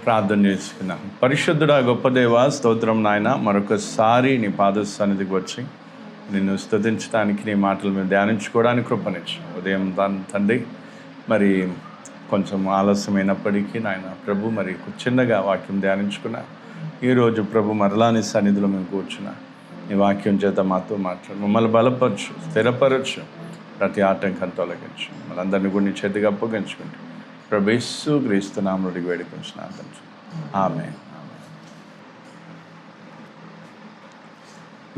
ప్రార్థన చేసుకున్నాం. పరిశుద్ధుడా గొప్ప దేవా, స్తోత్రం నాయన. మరొకసారి నీ పాద సన్నిధికి వచ్చి నిన్ను స్తుతించడానికి, నీ మాటలు మేము ధ్యానించుకోవడానికి కృపనిచ్చు. ఉదయం తండ్రి మరి కొంచెం ఆలస్యమైనప్పటికీ నాయన ప్రభు మరి చిన్నగా వాక్యం ధ్యానించుకున్నా. ఈరోజు ప్రభు మరలా నీ సన్నిధిలో మేము కూర్చున్నా. నీ వాక్యం చేత మాతో మాట్లాడు, మమ్మల్ని బలపరచు, స్థిరపరచు, ప్రతి ఆటంకం తొలగించు. మనందరినీ కూడా నీ చేతిగా అప్పగించుకుంటూ ప్రభు యేసు క్రీస్తు నామములో వేడుకొంచున్నాను తండ్రి, ఆమేన్.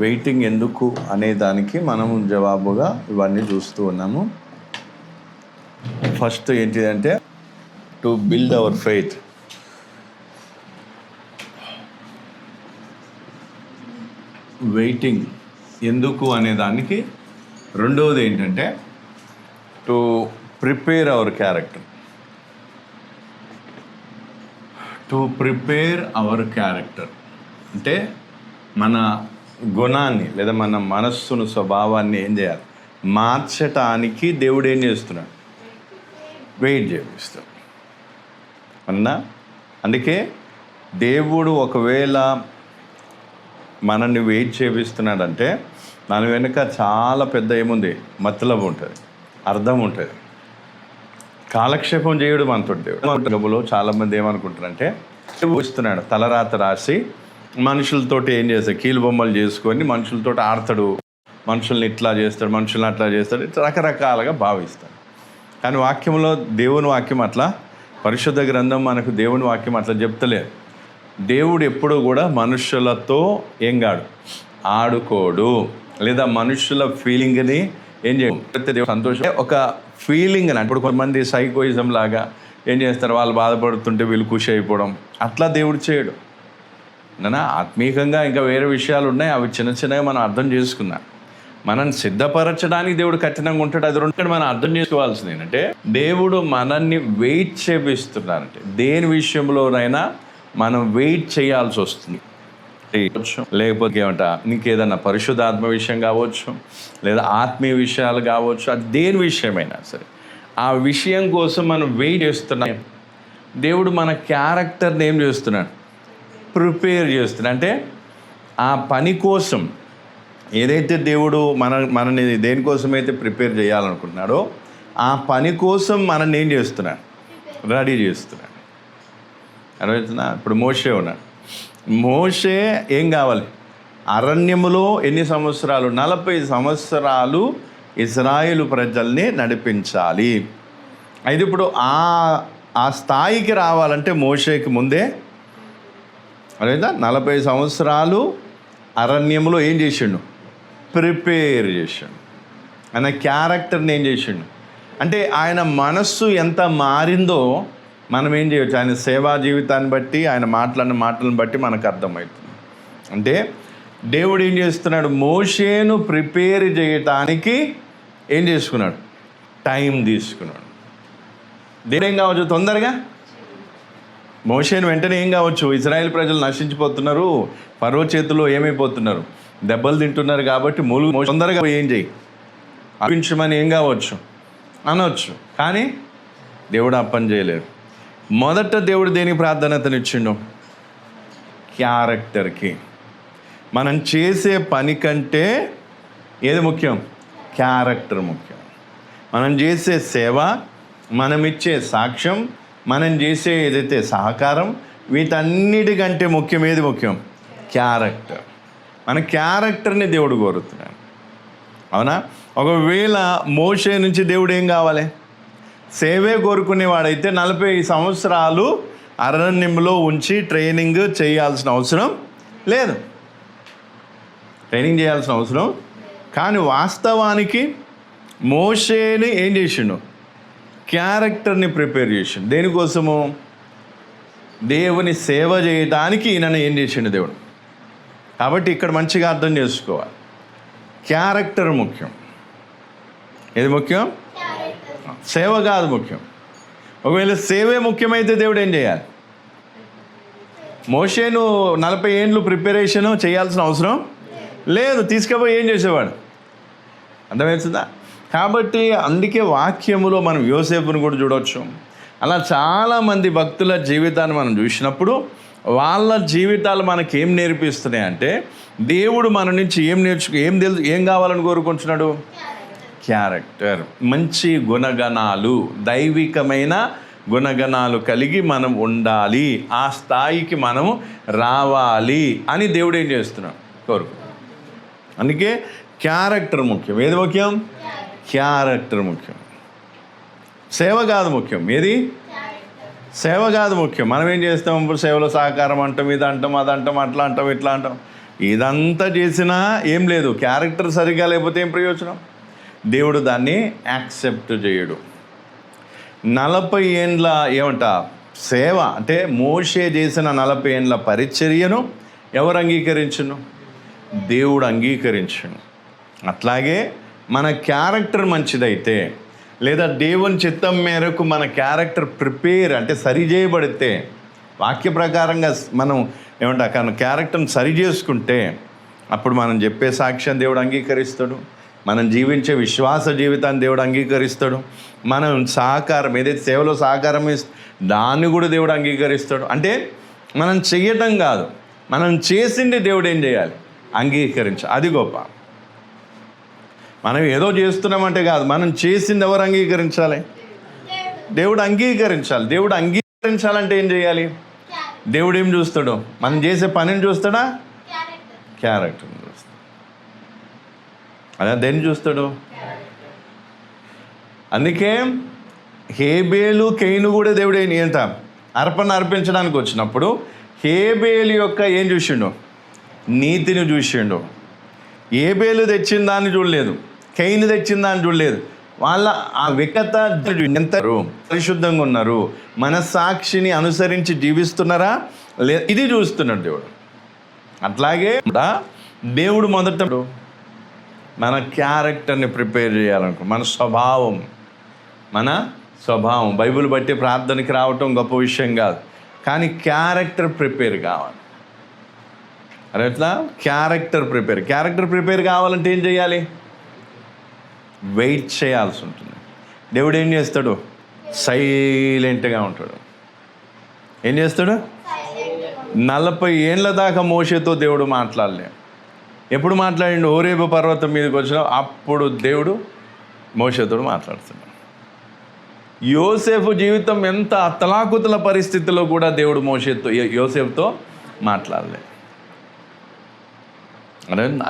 వెయిటింగ్ ఎందుకు అనే దానికి మనము జవాబుగా ఇవన్నీ చూస్తూ ఉన్నాము. ఫస్ట్ ఏంటిదంటే to build our faith. Waiting ఎందుకు అనే దానికి రెండవది ఏంటంటే to prepare our character. To prepare our character అంటే మన గుణాన్ని లేదా మన మనస్సును, స్వభావాన్ని ఏం చేయాలి, మార్చటానికి దేవుడు ఏం చేస్తున్నాడు, వెయిట్ చేపిస్తాడు అన్నా. అందుకే దేవుడు ఒకవేళ మనల్ని వెయిట్ చేపిస్తున్నాడంటే దాని వెనుక చాలా పెద్ద ఏముంది, మతలబు ఉంటుంది, అర్థం ఉంటుంది. కాలక్షేపం చేయడు మనతో దేవుడు. చాలామంది ఏమనుకుంటారంటే ఊస్తున్నాడు, తలరాత రాసి మనుషులతోటి ఏం చేస్తాడు, కీలు బొమ్మలు చేసుకొని మనుషులతో ఆడతాడు, మనుషుల్ని ఇట్లా చేస్తాడు, మనుషుల్ని అట్లా చేస్తాడు, రకరకాలుగా భావిస్తాడు. కానీ వాక్యంలో దేవుని వాక్యం అట్లా, పరిశుద్ధ గ్రంథం మనకు దేవుని వాక్యం అట్లా చెప్తలేదు. దేవుడు ఎప్పుడూ కూడా మనుషులతో ఏం కాడు, ఆడుకోడు, లేదా మనుషుల ఫీలింగ్ని ఏం చేయడు. సంతోషం ఒక ఫీలింగ్ అని. ఇప్పుడు కొంతమంది సైకోయిజం లాగా ఏం చేస్తారు, వాళ్ళు బాధపడుతుంటే వీళ్ళు ఖుషి అయిపోవడం, అట్లా దేవుడు చేయడు. నానా ఆత్మీయంగా ఇంకా వేరే విషయాలు ఉన్నాయి, అవి చిన్న చిన్నగా మనం అర్థం చేసుకున్నాం. మనం సిద్ధపరచడానికి దేవుడు కఠినంగా ఉంటాడు. అది రెండు మనం అర్థం చేసుకోవాల్సింది ఏంటంటే దేవుడు మనల్ని వెయిట్ చేపిస్తున్నారంటే దేని విషయంలోనైనా మనం వెయిట్ చేయాల్సి వస్తుంది. లేకపోతే ఏమంట ఇంకేదన్నా పరిశుద్ధాత్మ విషయం కావచ్చు, లేదా ఆత్మీయ విషయాలు కావచ్చు, అది దేని విషయమైనా సరే ఆ విషయం కోసం మనం వెయిట్ చేస్తున్నాం. దేవుడు మన క్యారెక్టర్ని ఏం చేస్తున్నాడు, ప్రిపేర్ చేస్తున్నాడు. అంటే ఆ పని కోసం ఏదైతే దేవుడు మనని దేనికోసమైతే ప్రిపేర్ చేయాలనుకుంటున్నాడో ఆ పని కోసం మనల్ని ఏం చేస్తున్నాడు, రెడీ చేస్తున్నాడు. అర్థమవుతుందా? ఇప్పుడు మోషే ఉన్నాడు. మోషే ఏం కావాలి, అరణ్యములో ఎన్ని సంవత్సరాలు, 40 సంవత్సరాలు ఇజ్రాయేలు ప్రజల్ని నడిపించాలి. అయితే ఇప్పుడు ఆ స్థాయికి రావాలంటే మోషేకి ముందే అదేదా 40 సంవత్సరాలు అరణ్యంలో ఏం చేసిండు, ప్రిపేర్ చేసిండు. ఆయన క్యారెక్టర్ని ఏం చేసిండు అంటే ఆయన మనస్సు ఎంత మారిందో మనం ఏం చేయవచ్చు, ఆయన సేవా జీవితాన్ని బట్టి, ఆయన మాట్లాడిన మాటలను బట్టి మనకు అర్థమవుతుంది. అంటే దేవుడు ఏం చేస్తున్నాడు, మోషేను ప్రిపేర్ చేయటానికి ఏం చేసుకున్నాడు, టైం తీసుకున్నాడు. దేవుడు ఏం కావచ్చు, తొందరగా మోషేను వెంటనే ఏం కావచ్చు, ఇజ్రాయెల్ ప్రజలు నశించిపోతున్నారు, ఫరో చేతిలో ఏమైపోతున్నారు, దెబ్బలు తింటున్నారు కాబట్టి తొందరగా ఏం చేయి అర్పించమని ఏం కావచ్చు అనవచ్చు. కానీ దేవుడు ఆ పని చేయలేదు. మొదట దేవుడు దేనికి ప్రాధాన్యతనిచ్చిండు, క్యారెక్టర్కి. మనం చేసే పని కంటే ఏది ముఖ్యం, క్యారెక్టర్ ముఖ్యం. మనం చేసే సేవ, మనం ఇచ్చే సాక్ష్యం, మనం చేసే ఏదైతే సహకారం, వీటన్నిటికంటే ముఖ్యం ఏది ముఖ్యం, క్యారెక్టర్. మన క్యారెక్టర్ని దేవుడు కోరుతున్నాడు. అవునా? ఒకవేళ మోషే నుంచి దేవుడు ఏం కావాలి, సేవే కోరుకునేవాడైతే 40 సంవత్సరాలు అరణ్యంలో ఉంచి ట్రైనింగ్ చేయాల్సిన అవసరం లేదు, ట్రైనింగ్ చేయాల్సిన అవసరం. కానీ వాస్తవానికి మోషేని ఏం చేసిండు, క్యారెక్టర్ని ప్రిపేర్ చేసిండు. దేనికోసము, దేవుని సేవ చేయడానికి ఈయనను ఏం చేసిండు దేవుడు. కాబట్టి ఇక్కడ మంచిగా అర్థం చేసుకోవాలి, క్యారెక్టర్ ముఖ్యం. ఏది ముఖ్యం, సేవ కాదు ముఖ్యం. ఒకవేళ సేవే ముఖ్యమైతే దేవుడు ఏం చేయాలి, మోషేను 40 ఏండ్లు ప్రిపరేషన్ చేయాల్సిన అవసరం లేదు, తీసుకుపోయి ఏం చేసేవాడు. అర్థమవుతుందా? కాబట్టి అందుకే వాక్యములో మనం యోసేపును కూడా చూడవచ్చు, అలా చాలామంది భక్తుల జీవితాన్ని మనం చూసినప్పుడు వాళ్ళ జీవితాలు మనకేం నేర్పిస్తున్నాయి అంటే దేవుడు మన నుంచి ఏం కావాలని కోరుకుంటున్నాడు? క్యారెక్టర్, మంచి గుణగణాలు, దైవికమైన గుణగణాలు కలిగి మనం ఉండాలి, ఆ స్థాయికి మనం రావాలి అని దేవుడు ఏం చేస్తున్నాడు? కోరుకుంటున్నాడు. అందుకే క్యారెక్టర్ ముఖ్యం. ఏది ముఖ్యం? క్యారెక్టర్ ముఖ్యం. సేవ కాదు ముఖ్యం. ఏది? సేవ కాదు ముఖ్యం. మనం ఏం చేస్తాం? ఇప్పుడు సేవలో సహకారం అంటాం, ఇది అంటాం, అది అంటాం, అట్లా అంటాం, ఇట్లా అంటాం. ఇదంతా చేసినా ఏం లేదు, క్యారెక్టర్ సరిగ్గా లేకపోతే ఏం ప్రయోజనం? దేవుడు దాన్ని యాక్సెప్ట్ చేయడు. 40 ఏండ్ల సేవ అంటే మోషే చేసిన 40 ఏండ్ల పరిచర్యను ఎవరు అంగీకరించును? దేవుడు అంగీకరించును. అట్లాగే మన క్యారెక్టర్ మంచిదైతే, లేదా దేవుని చిత్తం మేరకు మన క్యారెక్టర్ ప్రిపేర్ అంటే సరి చేయబడితే, వాక్య ప్రకారంగా మనం క్యారెక్టర్ని సరి చేసుకుంటే అప్పుడు మనం చెప్పే సాక్ష్యం దేవుడు అంగీకరిస్తాడు, మనం జీవించే విశ్వాస జీవితాన్ని దేవుడు అంగీకరిస్తాడు, మనం సహకారం ఏదైతే సేవలో సహకారం దాన్ని కూడా దేవుడు అంగీకరిస్తాడు. అంటే మనం చెయ్యటం కాదు, మనం చేసింది దేవుడు ఏం చేయాలి? అంగీకరించాలి. అది గొప్ప. మనం ఏదో చేస్తున్నామంటే కాదు, మనం చేసింది ఎవరు అంగీకరించాలి? దేవుడు అంగీకరించాలి. దేవుడు అంగీకరించాలంటే ఏం చేయాలి? దేవుడు ఏం చూస్తాడు? మనం చేసే పనిని చూస్తాడా? క్యారెక్టర్ని చూస్తాడు. అదే దేన్ని చూస్తాడు? అందుకే హేబేలు కయీను కూడా దేవుడు అర్పణ అర్పించడానికి వచ్చినప్పుడు హేబేలు యొక్క ఏం చూసిండు? నీతిని చూసిండు. హేబేలు తెచ్చిన దాన్ని చూడలేదు, కయీను తెచ్చిన దాన్ని చూడలేదు. వాళ్ళ ఆ వ్యక్త ఎంత పరిశుద్ధంగా ఉన్నారు, మనస్సాక్షిని అనుసరించి జీవిస్తున్నారా ఇది చూస్తున్నాడు దేవుడు. అట్లాగే దేవుడు మొదట మన క్యారెక్టర్ని ప్రిపేర్ చేయాలనుకో, మన స్వభావం బైబిల్ బట్టి ప్రార్థనకి రావటం గొప్ప విషయం కాదు, కానీ క్యారెక్టర్ ప్రిపేర్ కావాలి. అరే ఎట్లా? క్యారెక్టర్ ప్రిపేర్ కావాలంటే ఏం చేయాలి? వెయిట్ చేయాల్సి ఉంటుంది. దేవుడు ఏం చేస్తాడు? సైలెంట్గా ఉంటాడు. ఏం చేస్తాడు? 40 ఏండ్ల దాకా మోషేతో దేవుడు మాట్లాడలే. ఎప్పుడు మాట్లాడిండు? హోరేబు పర్వతం మీదకి వచ్చిన అప్పుడు దేవుడు మోషేతో మాట్లాడుతున్నాడు. యోసేపు జీవితం ఎంత అతలాకుతల పరిస్థితిలో కూడా దేవుడు యోసేపుతో మాట్లాడలే.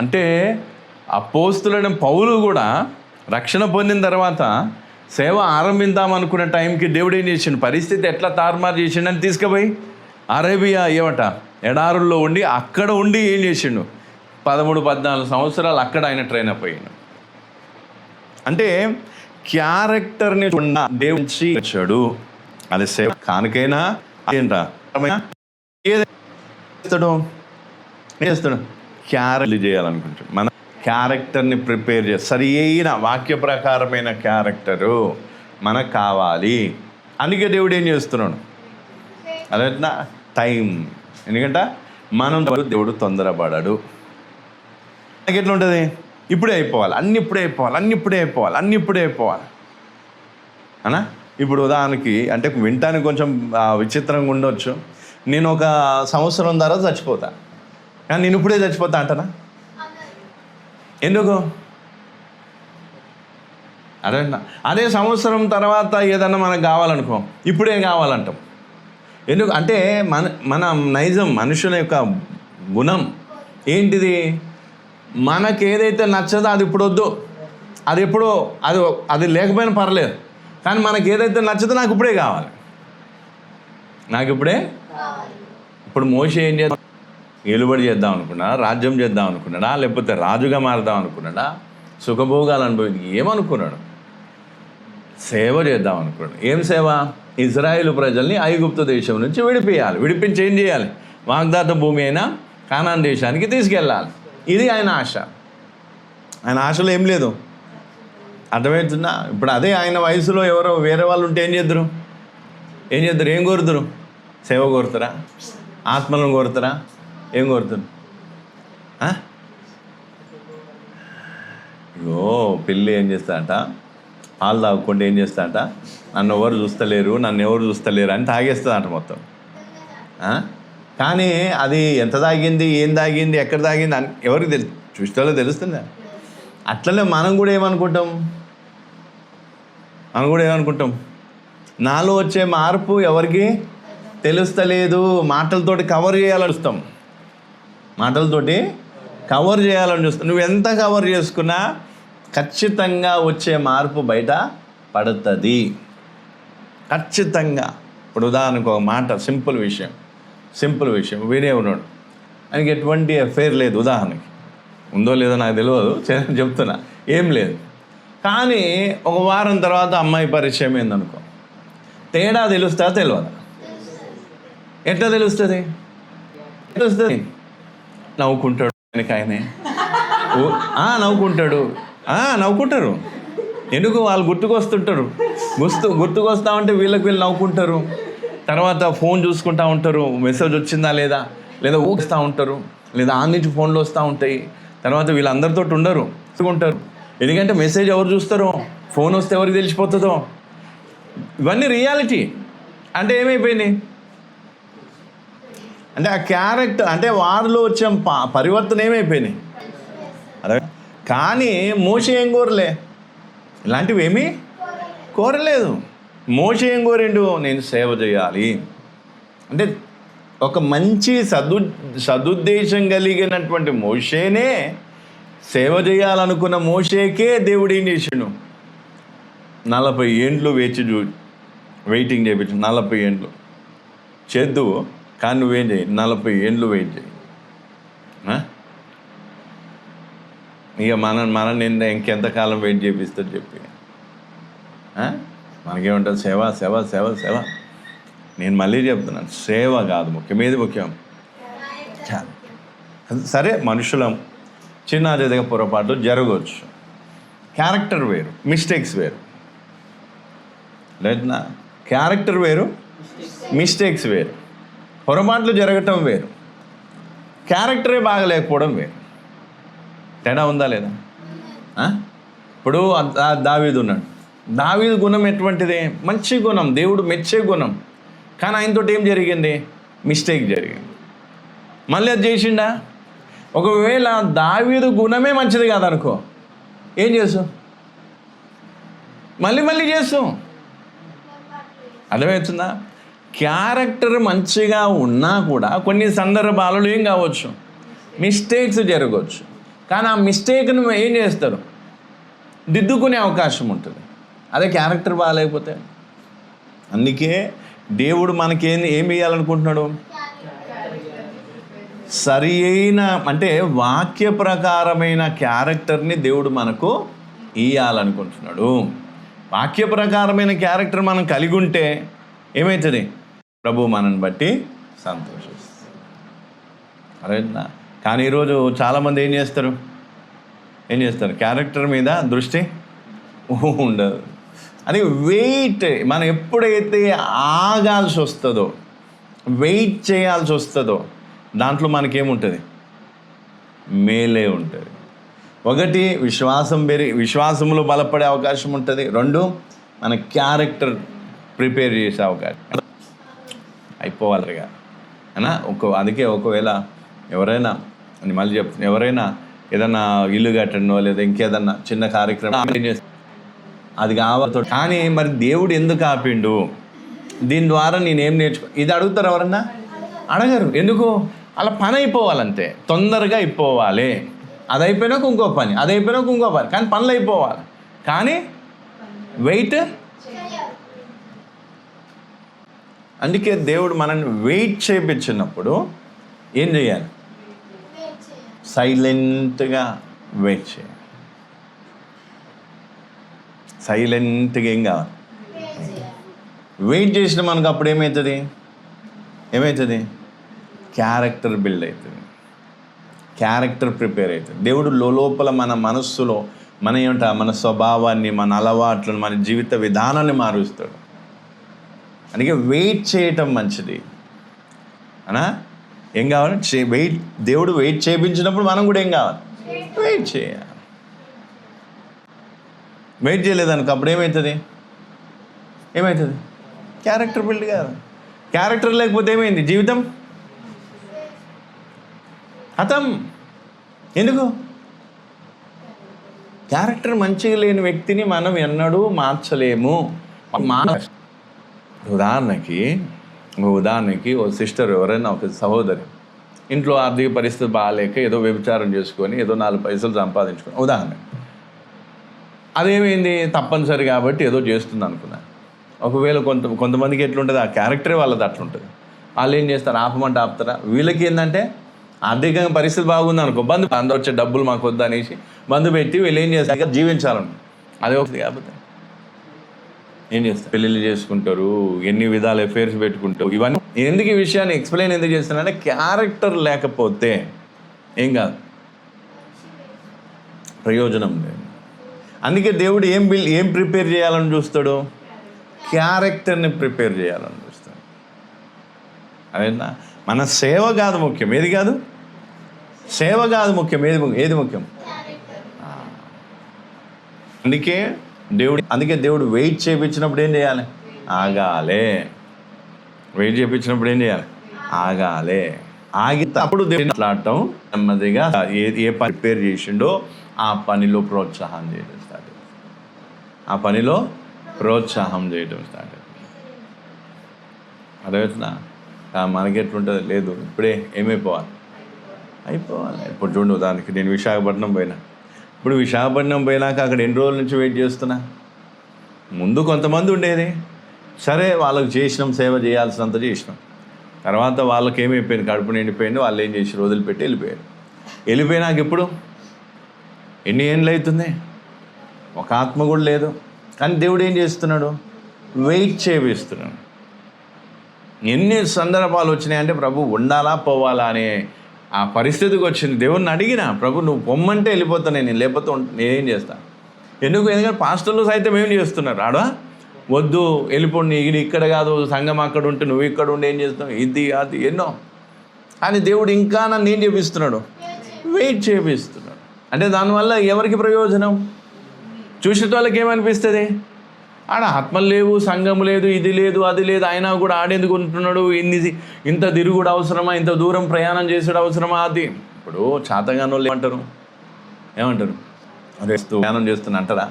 అంటే అపోస్తులైన పౌలు కూడా రక్షణ పొందిన తర్వాత సేవ ఆరంభిద్దామనుకున్న టైంకి దేవుడు ఏం చేసిండు? పరిస్థితి ఎట్లా తారుమారు చేసిండని తీసుకుపోయి అరేబియా ఎడారుల్లో ఉండి అక్కడ ఉండి ఏం చేసిండు? 13-14 సంవత్సరాలు అక్కడ ఆయన ట్రైన్ అయిపోయాడు. అంటే క్యారెక్టర్ని దేవుడి వచ్చాడు. అది సేవ కానుకైనా ఏదేస్తాడు క్యారెక్టర్ చేయాలనుకుంటాడు. మన క్యారెక్టర్ని ప్రిపేర్ చేసి సరి అయిన వాక్య ప్రకారమైన క్యారెక్టరు మనకు కావాలి. అందుకే దేవుడు ఏం చేస్తున్నాడు? అదే టైం. ఎందుకంటే దేవుడు తొందరపడాడు. మనకి ఎట్లా ఉంటుంది? ఇప్పుడే అయిపోవాలి, అన్నీ ఇప్పుడే అయిపోవాలి అనా. ఇప్పుడు ఉదాహరణకి అంటే వినటానికి కొంచెం విచిత్రంగా ఉండొచ్చు. నేను 1 సంవత్సరం తర్వాత చచ్చిపోతా, కానీ నేను ఇప్పుడే చచ్చిపోతా అంటనా? ఎందుకు? అదే సంవత్సరం తర్వాత ఏదన్నా మనకు కావాలనుకో, ఇప్పుడే కావాలంటాం. ఎందుకు అంటే మన నైజం, మనుషుల యొక్క గుణం ఏంటిది? మనకు ఏదైతే నచ్చదో అది ఇప్పుడు వద్దు, అది ఎప్పుడో అది లేకపోయినా పర్లేదు, కానీ మనకు ఏదైతే నచ్చదో నాకు ఇప్పుడే కావాలి. ఇప్పుడు మోషే ఏం చేద్దాం? ఏలుబడి చేద్దాం అనుకున్నాడా? రాజ్యం చేద్దాం అనుకున్నాడా? లేకపోతే రాజుగా మారుదాం అనుకున్నాడా? సుఖభోగాలు అనుభవించి ఏమనుకున్నాడు? సేవ చేద్దాం అనుకున్నాడు. ఏం సేవ? ఇజ్రాయేలు ప్రజల్ని ఐగుప్తు దేశం నుంచి విడిపించి ఏం చేయాలి? వాగ్దాత భూమి అయినా కానాన్ దేశానికి తీసుకెళ్ళాలి. ఇది ఆయన ఆశ. ఆయన ఆశలో ఏం లేదు. అర్థమవుతుందా? ఇప్పుడు అదే ఆయన వయసులో ఎవరో వేరే వాళ్ళు ఉంటే ఏం చేద్దరు? ఏం కోరుతురు? సేవ కోరుతారా? ఆత్మలను కోరుతారా? ఏం కోరుతారు? ఇగో పిల్లి ఏం చేస్తాడంట, పాలు తాగకుండా ఏం చేస్తాడంట, నన్ను ఎవరు చూస్తలేరు అని తాగేస్తుందంట మొత్తం. కానీ అది ఎంత తాగింది, ఏం తాగింది, ఎక్కడ తాగింది అని ఎవరికి చూస్తాలో తెలుస్తుందా? అట్లనే మనం కూడా ఏమనుకుంటాం, నాలో వచ్చే మార్పు ఎవరికి తెలుస్తలేదు, మాటలతోటి కవర్ చేయాలని చూస్తాం. నువ్వు ఎంత కవర్ చేసుకున్నా ఖచ్చితంగా వచ్చే మార్పు బయట పడుతుంది, ఖచ్చితంగా. ఇప్పుడు ఉదాహరణకు ఒక మాట, సింపుల్ విషయం వేరే ఉన్నాడు, ఆయనకి ఎటువంటి అఫైర్ లేదు, ఉదాహరణకి ఉందో లేదో నాకు తెలియదు, చెప్తున్నా, ఏం లేదు. కానీ ఒక వారం తర్వాత అమ్మాయి పరిచయం ఏందనుకో, తేడా తెలుస్తా తెలియదా? ఎట్లా తెలుస్తుంది? నవ్వుకుంటాడు ఆయనే, నవ్వుకుంటారు. ఎందుకు? వాళ్ళు గుర్తుకొస్తా ఉంటే వీళ్ళు నవ్వుకుంటారు. తర్వాత ఫోన్ చూసుకుంటూ ఉంటారు, మెసేజ్ వచ్చిందా లేదా ఊగిస్తూ ఉంటారు, లేదా ఆ నుంచి ఫోన్లు వస్తూ ఉంటాయి. తర్వాత వీళ్ళందరితో ఉంటారు. ఎందుకంటే మెసేజ్ ఎవరు చూస్తారో, ఫోన్ వస్తే ఎవరికి తెలిసిపోతుందో. ఇవన్నీ రియాలిటీ. అంటే ఏమైపోయింది అంటే ఆ క్యారెక్టర్, అంటే వారిలో వచ్చే పరివర్తన ఏమైపోయినాయి. అదే. కానీ మోషే ఏం కోరలే, ఇలాంటివి ఏమీ కోరలేదు. మోషే ఏం కోరిండు, నేను సేవ చేయాలి అంటే. ఒక మంచి సదుద్దేశం కలిగినటువంటి మోషేనే, సేవ చేయాలనుకున్న మోషేకే దేవుడు ఏం చేసిండు, 40 ఏండ్లు వెయిటింగ్ చేయించు. 40 ఏండ్లు చేద్దు, కానీ నువ్వేం చేయి, 40 ఏండ్లు వెయిట్ చేయి. ఇక మన ఇంకెంతకాలం వెయిట్ చేపిస్తుంది చెప్పి. మనకేమంటుంది, సేవ. నేను మళ్ళీ చెప్తున్నాను, సేవ కాదు ముఖ్యం, ఏది ముఖ్యం? సరే, మనుషులం, చిన్న అదేగా పొరపాట్లు జరగవచ్చు. క్యారెక్టర్ వేరు, మిస్టేక్స్ వేరు. లేదన్నా క్యారెక్టర్ వేరు, మిస్టేక్స్ వేరు. పొరపాట్లు జరగటం వేరు, క్యారెక్టరే బాగలేకపోవడం వేరు. తేడా ఉందా లేదా? ఇప్పుడు దావీదు ఉన్నాడు. దావీదు గుణం ఎటువంటిది? మంచి గుణం, దేవుడు మెచ్చే గుణం. కానీ ఆయనతో ఏం జరిగింది? మిస్టేక్ జరిగింది. మళ్ళీ అది చేసిండా? ఒకవేళ దావీదు గుణమే మంచిది కాదనుకో, ఏం చేస్తాం? మళ్ళీ చేస్తాం. అర్థమవుతుందా? క్యారెక్టర్ మంచిగా ఉన్నా కూడా కొన్ని సందర్భాలలో ఏం కావచ్చు, మిస్టేక్స్ జరగవచ్చు. కానీ ఆ మిస్టేక్ను ఏం చేస్తారు? దిద్దుకునే అవకాశం ఉంటుంది. అదే క్యారెక్టర్ బాగాలేకపోతే. అందుకే దేవుడు మనకేం ఇవ్వాలనుకుంటున్నాడు? సరి అయిన, అంటే వాక్య ప్రకారమైన క్యారెక్టర్ని దేవుడు మనకు ఇవ్వాలనుకుంటున్నాడు. వాక్య ప్రకారమైన క్యారెక్టర్ మనం కలిగి ఉంటే ఏమవుతుంది? ప్రభు మనని బట్టి సంతోషిస్తుంది. అరేనా? కానీ ఈరోజు చాలామంది ఏం చేస్తారు? క్యారెక్టర్ మీద దృష్టి ఉండదు. అది వెయిట్. మనం ఎప్పుడైతే ఆగాల్సి వస్తుందో, వెయిట్ చేయాల్సి వస్తుందో, దాంట్లో మనకేముంటుంది? మేలే ఉంటుంది. ఒకటి, విశ్వాసంలో బలపడే అవకాశం ఉంటుంది. 2, మన క్యారెక్టర్ ప్రిపేర్ చేసే అవకాశం అయిపోవాలిగా అనా. అందుకే ఒకవేళ ఎవరైనా, అని మళ్ళీ చెప్తున్నా, ఎవరైనా ఏదన్నా ఇల్లు కట్టడనో లేదా ఇంకేదన్నా చిన్న కార్యక్రమం అది కావాలతో, కానీ మరి దేవుడు ఎందుకు ఆపిండు? దీని ద్వారా నేనేం ఇది అడుగుతారు ఎవరన్నా? అడగరు. ఎందుకు? అలా పని అయిపోవాలంతే, తొందరగా అయిపోవాలి. అది అయిపోయినాక ఇంకో పని, కానీ పనులు అయిపోవాలి. కానీ వెయిట్. అందుకే దేవుడు మనల్ని వెయిట్ చేయించినప్పుడు ఏం చేయాలి? సైలెంట్గా వెయిట్ చేయాలి. సైలెంట్గా ఏం కావాలి? వెయిట్ చేసిన మనకు అప్పుడు ఏమవుతుంది? క్యారెక్టర్ బిల్డ్ అవుతుంది, క్యారెక్టర్ ప్రిపేర్ అవుతుంది. దేవుడు లోపల మన మనస్సులో మన స్వభావాన్ని, మన అలవాట్లను, మన జీవిత విధానాన్ని మారుస్తాడు. అందుకే వెయిట్ చేయటం మంచిది అనా. ఏం కావాలి? దేవుడు వెయిట్ చేయించినప్పుడు మనం కూడా ఏం కావాలి? వెయిట్ చేయాలి. వెయిట్ చేయలేదనుకో అప్పుడు ఏమవుతుంది? క్యారెక్టర్ బిల్డ్ కాదు. క్యారెక్టర్ లేకపోతే ఏమైంది? జీవితం హతం. ఎందుకు? క్యారెక్టర్ మంచిగా లేని వ్యక్తిని మనం ఎన్నడూ మార్చలేము. ఉదాహరణకి ఓ సిస్టర్, ఎవరైనా ఒక సహోదరి ఇంట్లో ఆర్థిక పరిస్థితి బాగాలేక ఏదో వ్యభిచారం చేసుకొని ఏదో 4 పైసలు సంపాదించుకొని, ఉదాహరణ అదేమైంది? తప్పనిసరి కాబట్టి ఏదో చేస్తుంది అనుకున్నాను. ఒకవేళ కొంతమందికి ఎట్లుంటుంది, ఆ క్యారెక్టరే వాళ్ళది అట్లుంటుంది. వాళ్ళు ఏం చేస్తారు? ఆపమంటే ఆపుతారా? వీళ్ళకి ఏంటంటే ఆర్థికంగా పరిస్థితి బాగుంది అనుకో, అందరూ వచ్చే డబ్బులు మాకు వద్దు అనేసి బంధు పెట్టి వీళ్ళు ఏం చేస్తారు? జీవించాలను. అదే ఒకటి కాకపోతే ఏం చేస్తారు? పెళ్ళిళ్ళు చేసుకుంటారు, ఎన్ని విధాల అఫేర్స్ పెట్టుకుంటారు. ఇవన్నీ ఎందుకు ఈ విషయాన్ని ఎక్స్ప్లెయిన్ ఎందుకు చేస్తున్నానంటే, క్యారెక్టర్ లేకపోతే ఏం కాదు, ప్రయోజనం లేదు. అందుకే దేవుడు ఏం ప్రిపేర్ చేయాలని చూస్తాడు? క్యారెక్టర్ని ప్రిపేర్ చేయాలని చూస్తాడు. అదేనా? మన సేవ కాదు ముఖ్యం. ఏది కాదు? సేవ కాదు ముఖ్యం. ఏది ముఖ్యం? అందుకే దేవుడు వెయిట్ చేయించినప్పుడు ఏం చేయాలి? ఆగాలే. వెయిట్ చేయించినప్పుడు ఏం చేయాలి? ఆగాలే. అప్పుడు దేవుడు మాట్లాడటం నెమ్మదిగా ఏ పని ప్రిపేర్ చేసిండో ఆ పనిలో ప్రోత్సాహం చేయడం స్టార్ట్ అర్థమవుతుందా? మనకి ఎట్లుంటుంది? లేదు, ఇప్పుడే అయిపోవాలి. ఇప్పుడు చూడండి, ఉదాహరణకి నేను విశాఖపట్నం పోయినా. ఇప్పుడు విశాఖపట్నం పోయినాక అక్కడ ఎన్ని రోజుల నుంచి వెయిట్ చేస్తున్నా. ముందు కొంతమంది ఉండేది, సరే వాళ్ళకి చేసినాం, సేవ చేయాల్సినంత చేసినాం. తర్వాత వాళ్ళకి ఏమైపోయింది? కడుపు నిండిపోయింది. వాళ్ళు ఏం చేసి వదిలిపెట్టి వెళ్ళిపోయినాక ఇప్పుడు ఎన్ని ఏళ్ళు అవుతుంది? ఒక ఆత్మ కూడా లేదు. కానీ దేవుడు ఏం చేస్తున్నాడు? వెయిట్ చేపిస్తున్నాడు. ఎన్ని సందర్భాలు వచ్చినాయంటే ప్రభు ఉండాలా పోవాలా అనే ఆ పరిస్థితికి వచ్చింది. దేవుడిని అడిగినా, ప్రభు నువ్వు పొమ్మంటే వెళ్ళిపోతాను, నేను లేకపోతే నేనేం చేస్తాను? ఎందుకంటే పాస్టర్లు సైతం ఏం చేస్తున్నారు? వద్దు వెళ్ళిపోండి, ఇక్కడ కాదు సంఘం అక్కడ ఉంటే నువ్వు ఇక్కడ ఉండి ఏం చేస్తావు? ఇది అది ఎన్నో. కానీ దేవుడు ఇంకా నన్ను ఏం చేపిస్తున్నాడు? వెయిట్ చేపిస్తున్నాడు. అంటే దానివల్ల ఎవరికి ప్రయోజనం? చూసే వాళ్ళకి ఏమనిపిస్తుంది? ఆత్మలు లేవు, సంఘం లేదు, ఇది లేదు, అది లేదు, అయినా కూడా ఆడేందుకు ఉంటున్నాడు, ఇంత తిరుగుడు అవసరమా, ఇంత దూరం ప్రయాణం చేసాడు అవసరమా? అది ఇప్పుడు చాతగానో ఏమంటారు? ప్రయాణం చేస్తున్నా అంటారా?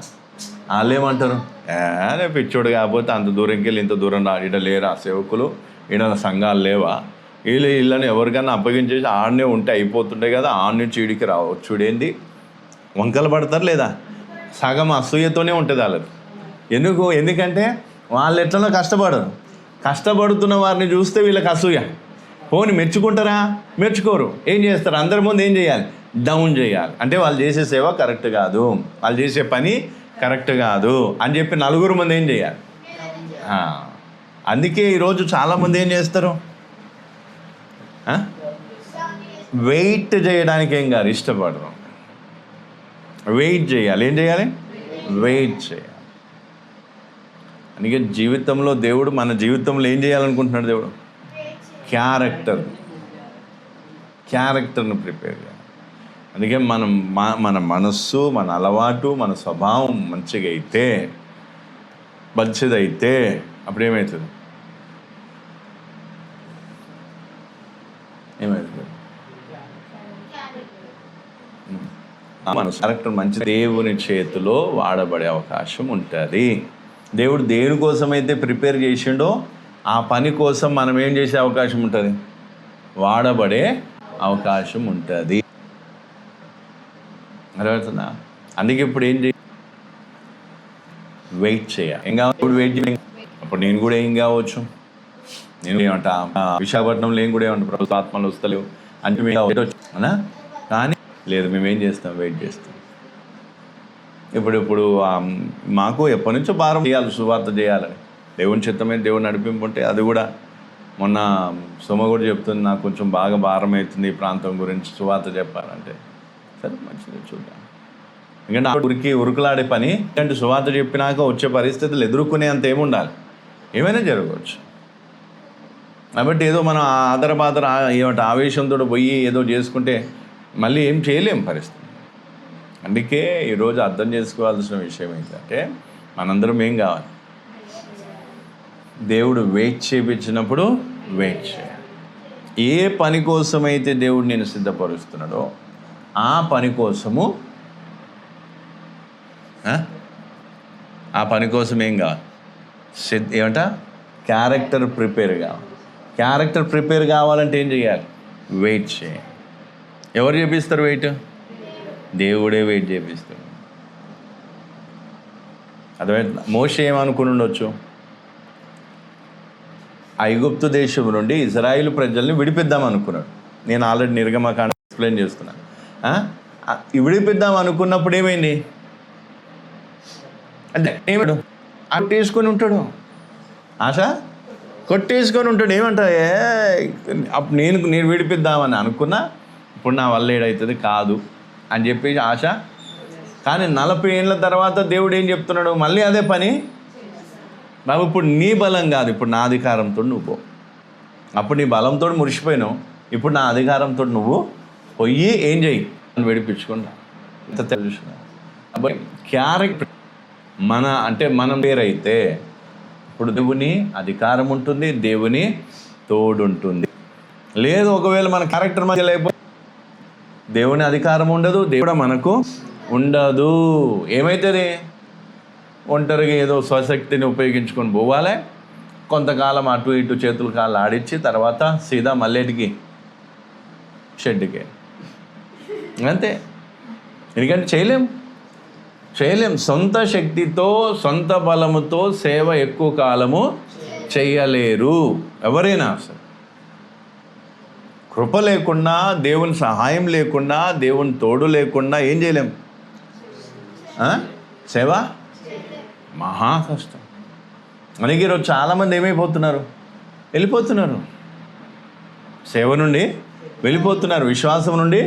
వాళ్ళు ఏమంటారు? పిచ్చోడు కాకపోతే అంత దూరంకి వెళ్ళి ఇంత దూరం ఈడ లేరా సేవకులు, ఈడ సంఘాలు లేవా, వీళ్ళని ఎవరికైనా అప్పగించేసి ఆడనే ఉంటే అయిపోతుంటాయి కదా, ఆడ నుంచి ఈడికి రావచ్చు. చూడేంది వంకలు పడతారు లేదా? సగం అసూయతోనే ఉంటుంది వాళ్ళకి. ఎందుకంటే వాళ్ళు ఎట్లనో కష్టపడుతున్న వారిని చూస్తే వీళ్ళకి అసూయ. పోని మెచ్చుకుంటారా? మెచ్చుకోరు. ఏం చేస్తారు? అందరి ముందు ఏం చేయాలి? డౌన్ చేయాలి. అంటే వాళ్ళు చేసే సేవ కరెక్ట్ కాదు, వాళ్ళు చేసే పని కరెక్ట్ కాదు అని చెప్పి నలుగురు ముందు ఏం చేయాలి? అందుకే ఈరోజు చాలామంది ఏం చేస్తారు? వెయిట్ చేయడానికి ఏం కాదు, ఇష్టపడరు. వెయిట్ చేయాలి. ఏం చేయాలి? వెయిట్ చేయాలి. అందుకే జీవితంలో దేవుడు మన జీవితంలో ఏం చేయాలనుకుంటున్నాడు? దేవుడు క్యారెక్టర్ను ప్రిపేర్ చేయాలి. అందుకే మన మనస్సు, మన అలవాటు, మన స్వభావం మంచిదైతే అప్పుడు మన క్యారెక్టర్ మంచి దేవుని చేతిలో వాడబడే అవకాశం ఉంటుంది. దేవుడు దేనికోసమైతే ప్రిపేర్ చేసిండో ఆ పని కోసం మనం ఏం చేసే అవకాశం ఉంటుంది? వాడబడే అవకాశం ఉంటుంది. అర్థమవుతుందా? అందుకే ఇప్పుడు ఏం వెయిట్ చేయాలి. ఏం కావాలి? ఇప్పుడు వెయిట్ చేయాలి. అప్పుడు నేను కూడా ఏం కావచ్చు? నేను ఏమంటా, విశాఖపట్నంలో ఏం కూడా ఏమంటా, ప్రభుత్వ ఆత్మలు వస్తలేవు అంటే మేము అనా? కానీ లేదు, మేమేం చేస్తాం? వెయిట్ చేస్తాం. ఇప్పుడు మాకు ఎప్పటి నుంచో భారం చేయాలి, సువార్త చేయాలని. దేవుని చిత్తమైన దేవుని నడిపింపు ఉంటే అది కూడా మొన్న సోమ కూడా చెప్తుంది, నాకు కొంచెం బాగా భారం అవుతుంది ఈ ప్రాంతం గురించి సువార్త చెప్పాలంటే. సరే మంచిది, చూద్దాం. ఎందుకంటే ఉరుకులాడే పని. ఎందుకంటే సువార్త చెప్పినాక వచ్చే పరిస్థితులు ఎదుర్కొనే అంత ఏముండాలి, ఏమైనా జరగవచ్చు. కాబట్టి ఏదో మనం ఆదరబాదర ఆవేశంతో పోయి ఏదో చేసుకుంటే మళ్ళీ ఏం చేయలేం పరిస్థితి. అందుకే ఈరోజు అర్థం చేసుకోవాల్సిన విషయం ఏంటంటే మనందరం ఏం కావాలి? దేవుడు వెయిట్ చేయించినప్పుడు వెయిట్ చేయాలి. ఏ పని కోసమైతే దేవుడు నేను సిద్ధపరుస్తున్నాడో ఆ పని కోసము ఏం కావాలి? ఏమంట? క్యారెక్టర్ ప్రిపేర్ కావాలి. క్యారెక్టర్ ప్రిపేర్ కావాలంటే ఏం చేయాలి? వెయిట్ చేయాలి. ఎవరు చేపిస్తారు వెయిట్? దేవుడే వెయిట్ చేపిస్తాడు. అర్థమైంది? మోషే ఏమనుకుని ఉండొచ్చు? ఐగుప్తు దేశం నుండి ఇజ్రాయిల్ ప్రజల్ని విడిపిద్దాం అనుకున్నాడు. నేను ఆల్రెడీ నిర్గమకాండ ఎక్స్ప్లెయిన్ చేస్తున్నాను. విడిపిద్దాం అనుకున్నప్పుడు ఏమైంది? అంటే ఏమాడు కొట్టేసుకొని ఉంటాడు. ఆశ కొట్టేసుకొని ఉంటాడు. ఏమంటా అప్పుడు నేను విడిపిద్దామని అనుకున్నా, ఇప్పుడు నా వల్ల ఏడవుతుంది కాదు అని చెప్పేసి ఆశ. కానీ 40 ఏళ్ళ తర్వాత దేవుడు ఏం చెప్తున్నాడు? మళ్ళీ అదే పని. బాబు ఇప్పుడు నీ బలం కాదు, ఇప్పుడు నా అధికారంతో నువ్వు పో. అప్పుడు నీ బలంతో మురిసిపోయినావు, ఇప్పుడు నా అధికారంతో నువ్వు పోయి ఏం చెయ్యి? విడిపించుకుంటా. ఇంత తెలుసు. క్యారెక్టర్ మనం పేరైతే ఇప్పుడు దేవుని అధికారం ఉంటుంది, దేవుని తోడు ఉంటుంది. లేదు ఒకవేళ మన క్యారెక్టర్ మధ్య లేకపోతే దేవుని అధికారం ఉండదు, దేవుడు మనకు ఉండదు. ఏమవుతుంది? ఒంటరిగా ఏదో స్వశక్తిని ఉపయోగించుకొని పోవాలి, కొంతకాలం అటు ఇటు చేతులు కాళ్ళు ఆడించి తర్వాత సీదా మళ్ళేటికి షెడ్కి. అంతే. ఎందుకంటే చేయలేం. సొంత శక్తితో సొంత బలముతో సేవ ఎక్కువ కాలము చేయలేరు ఎవరైనా. అసలు కృప లేకుండా, దేవుని సహాయం లేకుండా, దేవుని తోడు లేకుండా ఏం చేయలేం? సేవ మహా కష్టం. అందుకే ఈరోజు చాలామంది ఏమైపోతున్నారు? వెళ్ళిపోతున్నారు. సేవ నుండి వెళ్ళిపోతున్నారు, విశ్వాసం నుండి.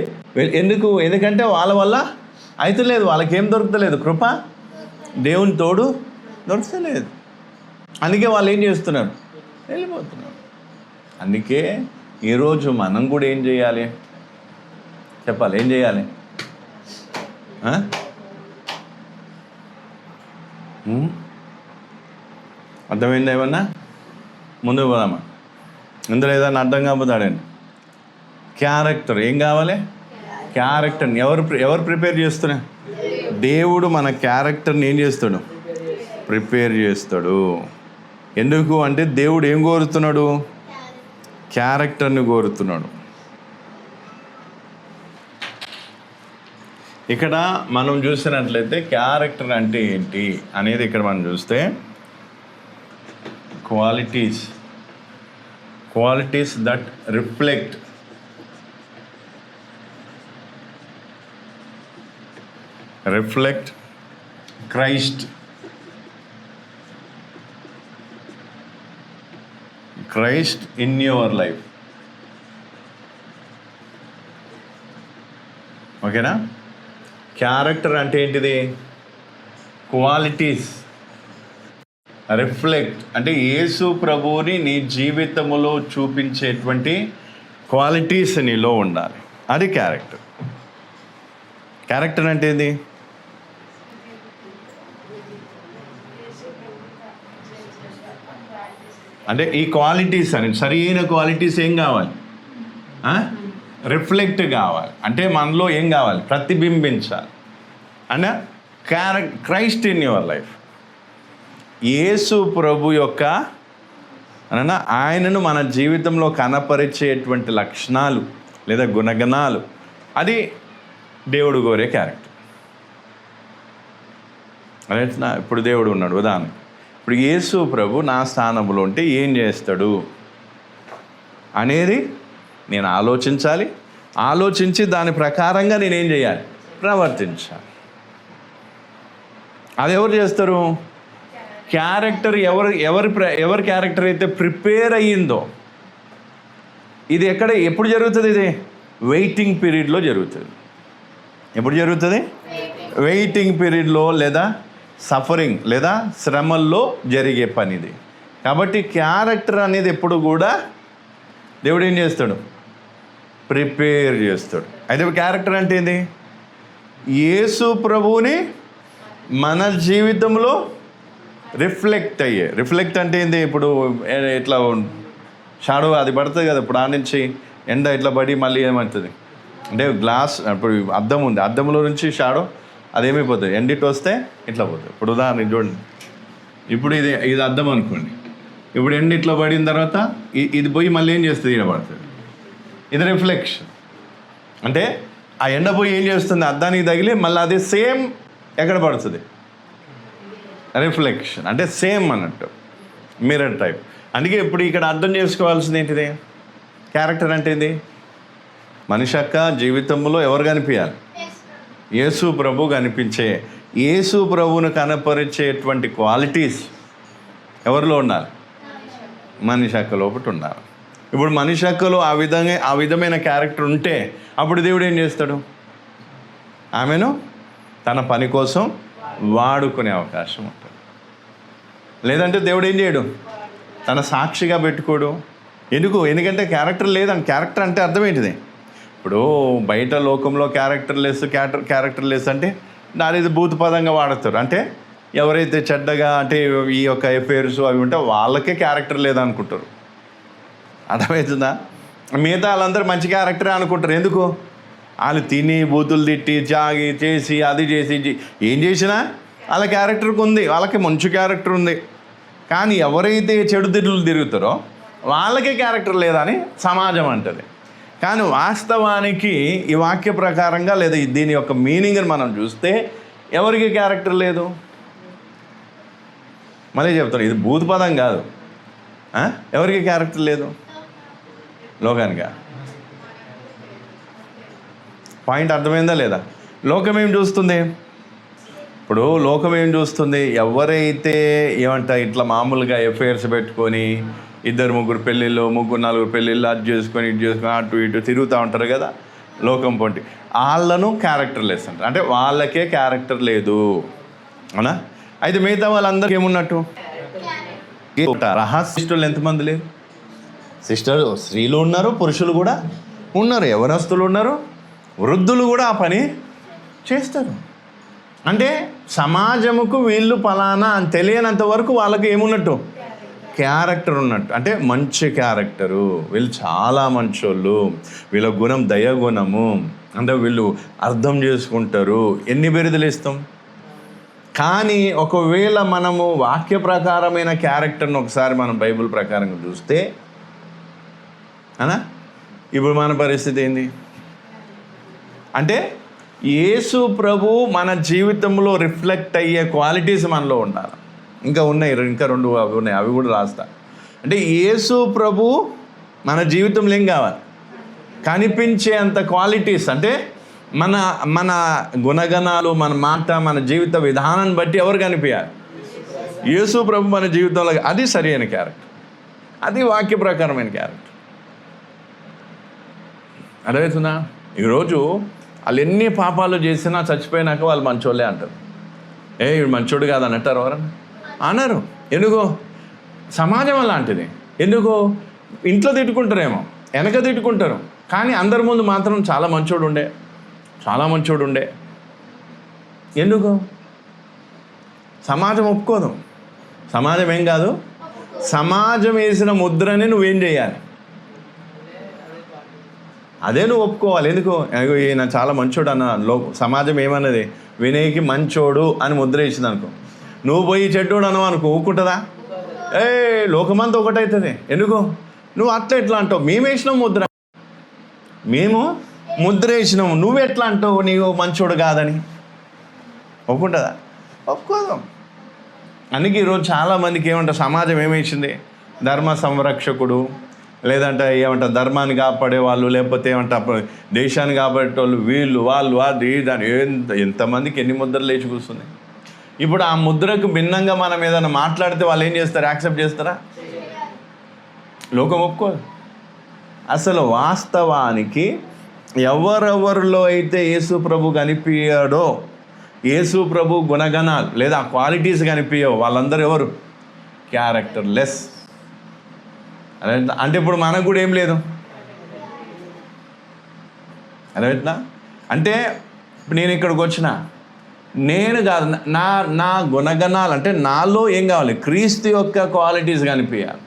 ఎందుకంటే వాళ్ళ వల్ల అయితలేదు, వాళ్ళకేం దొరకలేదు? కృప, దేవుని తోడు దొరకలేదు. అందుకే వాళ్ళు ఏం చేస్తున్నారు? వెళ్ళిపోతున్నారు. అందుకే ఈరోజు మనం కూడా ఏం చేయాలి? చెప్పాలి. ఏం చేయాలి? అర్థమైందా? ఏమన్నా ముందుకు పోదామా? ఇందులో ఏదన్నా అర్థం కాకపోతాడండి. క్యారెక్టర్ ఏం కావాలి? క్యారెక్టర్ని ఎవరు ప్రిపేర్ చేస్తున్నా? దేవుడు మన క్యారెక్టర్ని ఏం చేస్తాడు? ప్రిపేర్ చేస్తాడు. ఎందుకు అంటే దేవుడు ఏం కోరుతున్నాడు? క్యారెక్టర్ని కోరుతున్నాడు. ఇక్కడ మనం చూసినట్లయితే క్యారెక్టర్ అంటే ఏంటి అనేది ఇక్కడ మనం చూస్తే qualities that reflect Christ in your life. ఓకేనా? క్యారెక్టర్ అంటే ఏంటిది? క్వాలిటీస్ రిఫ్లెక్ట్ అంటే యేసు ప్రభువుని నీ జీవితంలో చూపించేటువంటి క్వాలిటీస్ నీలో ఉండాలి. అది క్యారెక్టర్. క్యారెక్టర్ అంటే ఏంది? అంటే ఈ క్వాలిటీస్ అని సరైన క్వాలిటీస్ ఏం కావాలి? రిఫ్లెక్ట్ కావాలి. అంటే మనలో ఏం కావాలి? ప్రతిబింబించాలి. అంటే క్రైస్ట్ ఇన్ యువర్ లైఫ్. యేసు ప్రభు యొక్క ఆయనను మన జీవితంలో కనపరిచేటువంటి లక్షణాలు లేదా గుణగణాలు, అది దేవుడు కోరే క్యారెక్టర్. అదే ఇప్పుడు దేవుడు ఉన్నాడు ఉదాహరణ. ఇప్పుడు యేసు ప్రభు నా స్థానంలో ఉంటే ఏం చేస్తాడు అనేది నేను ఆలోచించి దాని ప్రకారంగా నేనేం చేయాలి? ప్రవర్తించాలి. అది ఎవరు చేస్తారు? క్యారెక్టర్ ఎవరి క్యారెక్టర్ అయితే ప్రిపేర్ అయ్యిందో. ఇది ఎప్పుడు జరుగుతుంది? ఇది వెయిటింగ్ పీరియడ్లో జరుగుతుంది. ఎప్పుడు జరుగుతుంది? వెయిటింగ్ పీరియడ్లో లేదా సఫరింగ్ లేదా శ్రమల్లో జరిగే పని ఇది. కాబట్టి క్యారెక్టర్ అనేది ఎప్పుడు కూడా దేవుడు ఏం చేస్తాడు? ప్రిపేర్ చేస్తాడు. అయితే క్యారెక్టర్ అంటే ఏంది? యేసు ప్రభువుని మన జీవితంలో రిఫ్లెక్ట్ అంటే ఏంది? ఇప్పుడు ఇట్లా షాడో అది పడుతుంది కదా, ఇప్పుడు ఆ నుంచి ఎండ ఇట్లా పడి మళ్ళీ ఏమవుతుంది అంటే గ్లాస్, ఇప్పుడు అద్దం ఉంది, అద్దంలో నుంచి షాడో అదేమైపోతుంది, ఎండిట్ వస్తే ఇట్లా పోతుంది. ఇప్పుడు ఉదాహరణ చూడండి, ఇప్పుడు ఇది అద్దం అనుకోండి, ఇప్పుడు ఎండ ఇట్లా పడిన తర్వాత ఇది పోయి మళ్ళీ ఏం చేస్తుంది, ఈడ పడుతుంది. ఇది రిఫ్లెక్షన్ అంటే ఆ ఎండ పోయి ఏం చేస్తుంది, అద్దానికి తగిలి మళ్ళీ అదే సేమ్ ఎక్కడ పడుతుంది, రిఫ్లెక్షన్ అంటే సేమ్ అన్నట్టు, మిర్రర్ టైప్. అందుకే ఇప్పుడు ఇక్కడ అర్థం చేసుకోవాల్సింది ఏంటిది, క్యారెక్టర్ అంటే ఏంది? మనిషి యొక్క జీవితంలో ఎవరు కనిపించాలి? యేసు ప్రభు కనిపించే, యేసు ప్రభువును కనపరిచేటువంటి క్వాలిటీస్ ఎవరిలో ఉండాలి? మనిషి యొక్క లోపల ఉండాలి. ఇప్పుడు మనిషి హక్కులో ఆ విధమైన క్యారెక్టర్ ఉంటే అప్పుడు దేవుడు ఏం చేస్తాడు? ఆమెను తన పని కోసం వాడుకునే అవకాశం ఉంటుంది. లేదంటే దేవుడు ఏం చేయడు, తన సాక్షిగా పెట్టుకోడు. ఎందుకంటే క్యారెక్టర్ లేదండి. క్యారెక్టర్ అంటే అర్థం ఏంటిది? ఇప్పుడు బయట లోకంలో క్యారెక్టర్ లెస్ అంటే దాని ఇది భూత పదంగా వాడతారు. అంటే ఎవరైతే చెడ్డగా అంటే ఈ యొక్క ఎఫైర్స్ అవి ఉంటే వాళ్ళకే క్యారెక్టర్ లేదనుకుంటారు. అర్థమవుతుందా? మిగతా వాళ్ళందరూ మంచి క్యారెక్టరే అనుకుంటారు. ఎందుకు? వాళ్ళు తిని బూతులు తిట్టి జాగి చేసి అది చేసి ఏం చేసినా వాళ్ళ క్యారెక్టర్కి ఉంది, వాళ్ళకి మంచి క్యారెక్టర్ ఉంది. కానీ ఎవరైతే చెడు తిరుగులు తిరుగుతారో వాళ్ళకే క్యారెక్టర్ లేదని సమాజం అంటుంది. కానీ వాస్తవానికి ఈ వాక్య ప్రకారంగా లేదా దీని యొక్క మీనింగ్ని మనం చూస్తే ఎవరికి క్యారెక్టర్ లేదు. మళ్ళీ చెప్తారు, ఇది భూత పదం కాదు. ఎవరికి క్యారెక్టర్ లేదు లోకానిక? పాయింట్ అర్థమైందా లేదా? లోకం ఏం చూస్తుంది? ఇప్పుడు లోకం ఏం చూస్తుంది? ఎవరైతే ఇట్లా మామూలుగా ఎఫ్ఐఆర్స్ పెట్టుకొని 2-3 పెళ్ళిళ్ళు 3-4 పెళ్ళిళ్ళు అది చేసుకొని ఇటు చేసుకొని అటు ఇటు తిరుగుతూ ఉంటారు కదా లోకం పొంటి, వాళ్ళను క్యారెక్టర్ లెస్ అంటారు. అంటే వాళ్ళకే క్యారెక్టర్ లేదు, అవునా? అయితే మిగతా వాళ్ళందరికీ ఏమున్నట్టు? రహస్యులు ఎంతమంది లేదు? స్త్రీలు ఉన్నారు, పురుషులు కూడా ఉన్నారు, యవనస్తులు ఉన్నారు, వృద్ధులు కూడా ఆ పని చేస్తారు. అంటే సమాజముకు వీళ్ళు ఫలానా అని తెలియనంత వరకు వాళ్ళకి ఏమున్నట్టు? క్యారెక్టర్ ఉన్నట్టు. అంటే మంచి క్యారెక్టరు, వీళ్ళు చాలా మంచోళ్ళు, వీళ్ళ గుణం దయగుణము, అంటే వీళ్ళు అర్థం చేసుకుంటారు, ఎన్ని బిరుదులు ఇస్తాం. కానీ ఒకవేళ మనము వాక్య ప్రకారమైన క్యారెక్టర్ని ఒకసారి మనం బైబిల్ ప్రకారంగా చూస్తే అనా ఇప్పుడు మన పరిస్థితి ఏంది అంటే యేసు ప్రభు మన జీవితంలో రిఫ్లెక్ట్ అయ్యే క్వాలిటీస్ మనలో ఉండాలి. ఇంకా 2 అవి ఉన్నాయి, అవి కూడా రాస్తా. అంటే యేసు ప్రభు మన జీవితంలో ఏం కావాలి? కనిపించే అంత క్వాలిటీస్. అంటే మన గుణగణాలు, మన మాట, మన జీవిత విధానాన్ని బట్టి ఎవరు కనిపించాలి? యేసు ప్రభు మన జీవితంలో. అది సరి అయిన క్యారెక్టర్, అది వాక్య ప్రకారమైన క్యారెక్టర్. అర్థమవుతుందా? ఈరోజు వాళ్ళు ఎన్ని పాపాలు చేసినా చచ్చిపోయినాక వాళ్ళు మంచోళ్ళే అంటారు. వీడు మంచోడు కాదు అని అంటారు ఎవరన్నా? అన్నారు. ఎందుకు? సమాజం అలాంటిది. ఎందుకు? ఇంట్లో తిట్టుకుంటారేమో, వెనక తిట్టుకుంటారు, కానీ అందరి ముందు మాత్రం చాలా మంచోడు ఉండే. ఎందుకు? సమాజం ఒప్పుకోదు. సమాజం ఏం కాదు, సమాజం వేసిన ముద్రని నువ్వేం చేయాలి? అదే నువ్వు ఒప్పుకోవాలి. ఎందుకు? ఈయన చాలా మంచోడు అన్న సమాజం ఏమన్నది? వినయ్కి మంచోడు అని ముద్ర వేసింది అనుకో, నువ్వు పోయి చెడ్డోడు అనవు అనుకో, ఊకుంటుందా? లోకమంతా ఒకటవుతుంది. ఎందుకు? నువ్వు అట్లా ఎట్లా అంటావు? మేము వేసినాం ముద్ర, నువ్వు ఎట్లా అంటావు నీవు మంచోడు కాదని? ఒప్పుకుంటుందా? ఒప్పుకోదాం. అందుకే ఈరోజు చాలామందికి ఏమంటారు, సమాజం ఏమేసింది? ధర్మ సంరక్షకుడు, లేదంటే ఏమంటారు ధర్మాన్ని కాపాడే వాళ్ళు, లేకపోతే ఏమంటారు దేశాన్ని కాపాడే వాళ్ళు, వీళ్ళు వాళ్ళు అది దాని ఎంతమందికి ఎన్ని ముద్రలు లేచి కూర్చున్నాయి. ఇప్పుడు ఆ ముద్రకు భిన్నంగా మనం ఏదైనా మాట్లాడితే వాళ్ళు ఏం చేస్తారు? యాక్సెప్ట్ చేస్తారా? లోకం ఒప్పుకోదు. అసలు వాస్తవానికి ఎవరెవరిలో అయితే యేసు ప్రభు కనిపించాడో, యేసు ప్రభు గుణగణాలు లేదా క్వాలిటీస్ కనిపించవు, వాళ్ళందరూ ఎవరు? Character less. అంటే ఇప్పుడు మనకు కూడా ఏం లేదు. అర్థమవుతుందా? అంటే ఇప్పుడు నేను ఇక్కడికి వచ్చిన, నేను కాదు, నా నా గుణగణాలు అంటే నాలో ఏం కావాలి, క్రీస్తు యొక్క క్వాలిటీస్ కనిపించాలి.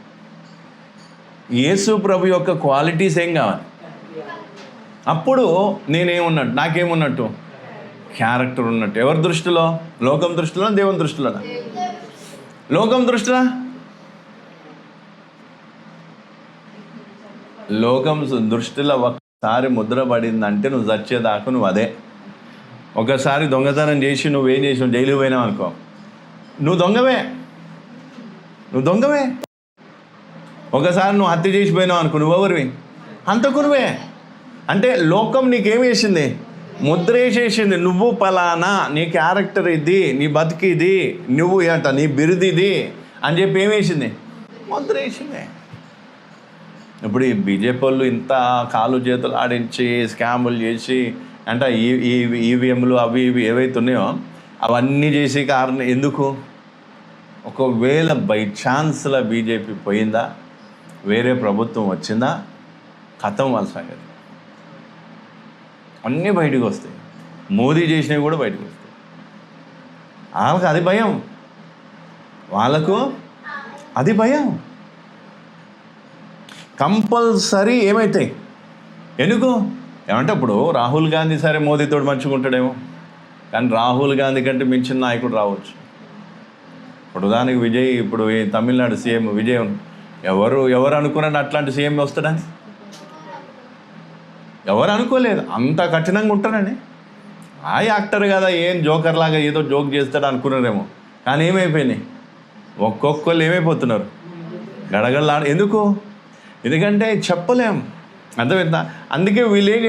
యేసు ప్రభు యొక్క క్వాలిటీస్ ఏం కావాలి, అప్పుడు నేనేమున్నట్టు, నాకేమున్నట్టు, క్యారెక్టర్ ఉన్నట్టు. ఎవరి దృష్టిలో, లోకం దృష్టిలో, దేవుని దృష్టిలో. లోకం దృష్టిలో, లోకం దృష్టిలో ఒకసారి ముద్ర పడిందంటే నువ్వు చచ్చేదాకా నువ్వు అదే. ఒకసారి దొంగతనం చేసి నువ్వేం చేసినావు, జైలు పోయినావు అనుకో, నువ్వు దొంగవే. ఒకసారి నువ్వు హత్య చేసిపోయినావు అనుకో, నువ్వెవరివి, హంతకునివే. అంటే లోకం నీకేం వేసింది, ముద్ర వేసేసింది. నువ్వు పలానా, నీ క్యారెక్టర్ ఇది, నీ బతికి ఇది, నువ్వు ఏంట, నీ బిరుది ఇది అని చెప్పి ఏం వేసింది, ముద్ర వేసింది. ఇప్పుడు ఈ బీజేపీ వాళ్ళు ఇంత కాలు చేతులు ఆడించి స్కాములు చేసి అంటే ఈవీఎంలు అవి ఇవి ఏవైతే ఉన్నాయో అవన్నీ చేసి కారణం ఎందుకు, ఒకవేళ బై ఛాన్స్లో బీజేపీ పోయిందా, వేరే ప్రభుత్వం వచ్చిందా, కథం వాళ్ళ సంగతి. అన్నీ బయటకు వస్తాయి, మోదీ చేసినవి కూడా బయటకు వస్తాయి. వాళ్ళకి అది భయం, వాళ్ళకు అది భయం. కంపల్సరీ ఏమవుతాయి, ఎందుకు ఏమంటే ఇప్పుడు రాహుల్ గాంధీ సరే మోదీతో మంచిగా ఉంటాడేమో, కానీ రాహుల్ గాంధీ కంటే మించిన నాయకుడు రావచ్చు. ఇప్పుడు దానికి విజయ్, ఇప్పుడు ఈ తమిళనాడు సీఎం విజయ్, ఎవరు అనుకున్నాడు అట్లాంటి సీఎం వస్తాడని, ఎవరు అనుకోలేదు. అంత కఠినంగా ఉంటారని. ఆ యాక్టర్ కదా, ఏం జోకర్ లాగా ఏదో జోక్ చేస్తాడు అనుకున్నారేమో, కానీ ఏమైపోయినాయి, ఒక్కొక్కళ్ళు ఏమైపోతున్నారు, గడగడలాడు. ఎందుకంటే చెప్పలేం, అర్థమైందా? అందుకే వీళ్ళు ఏం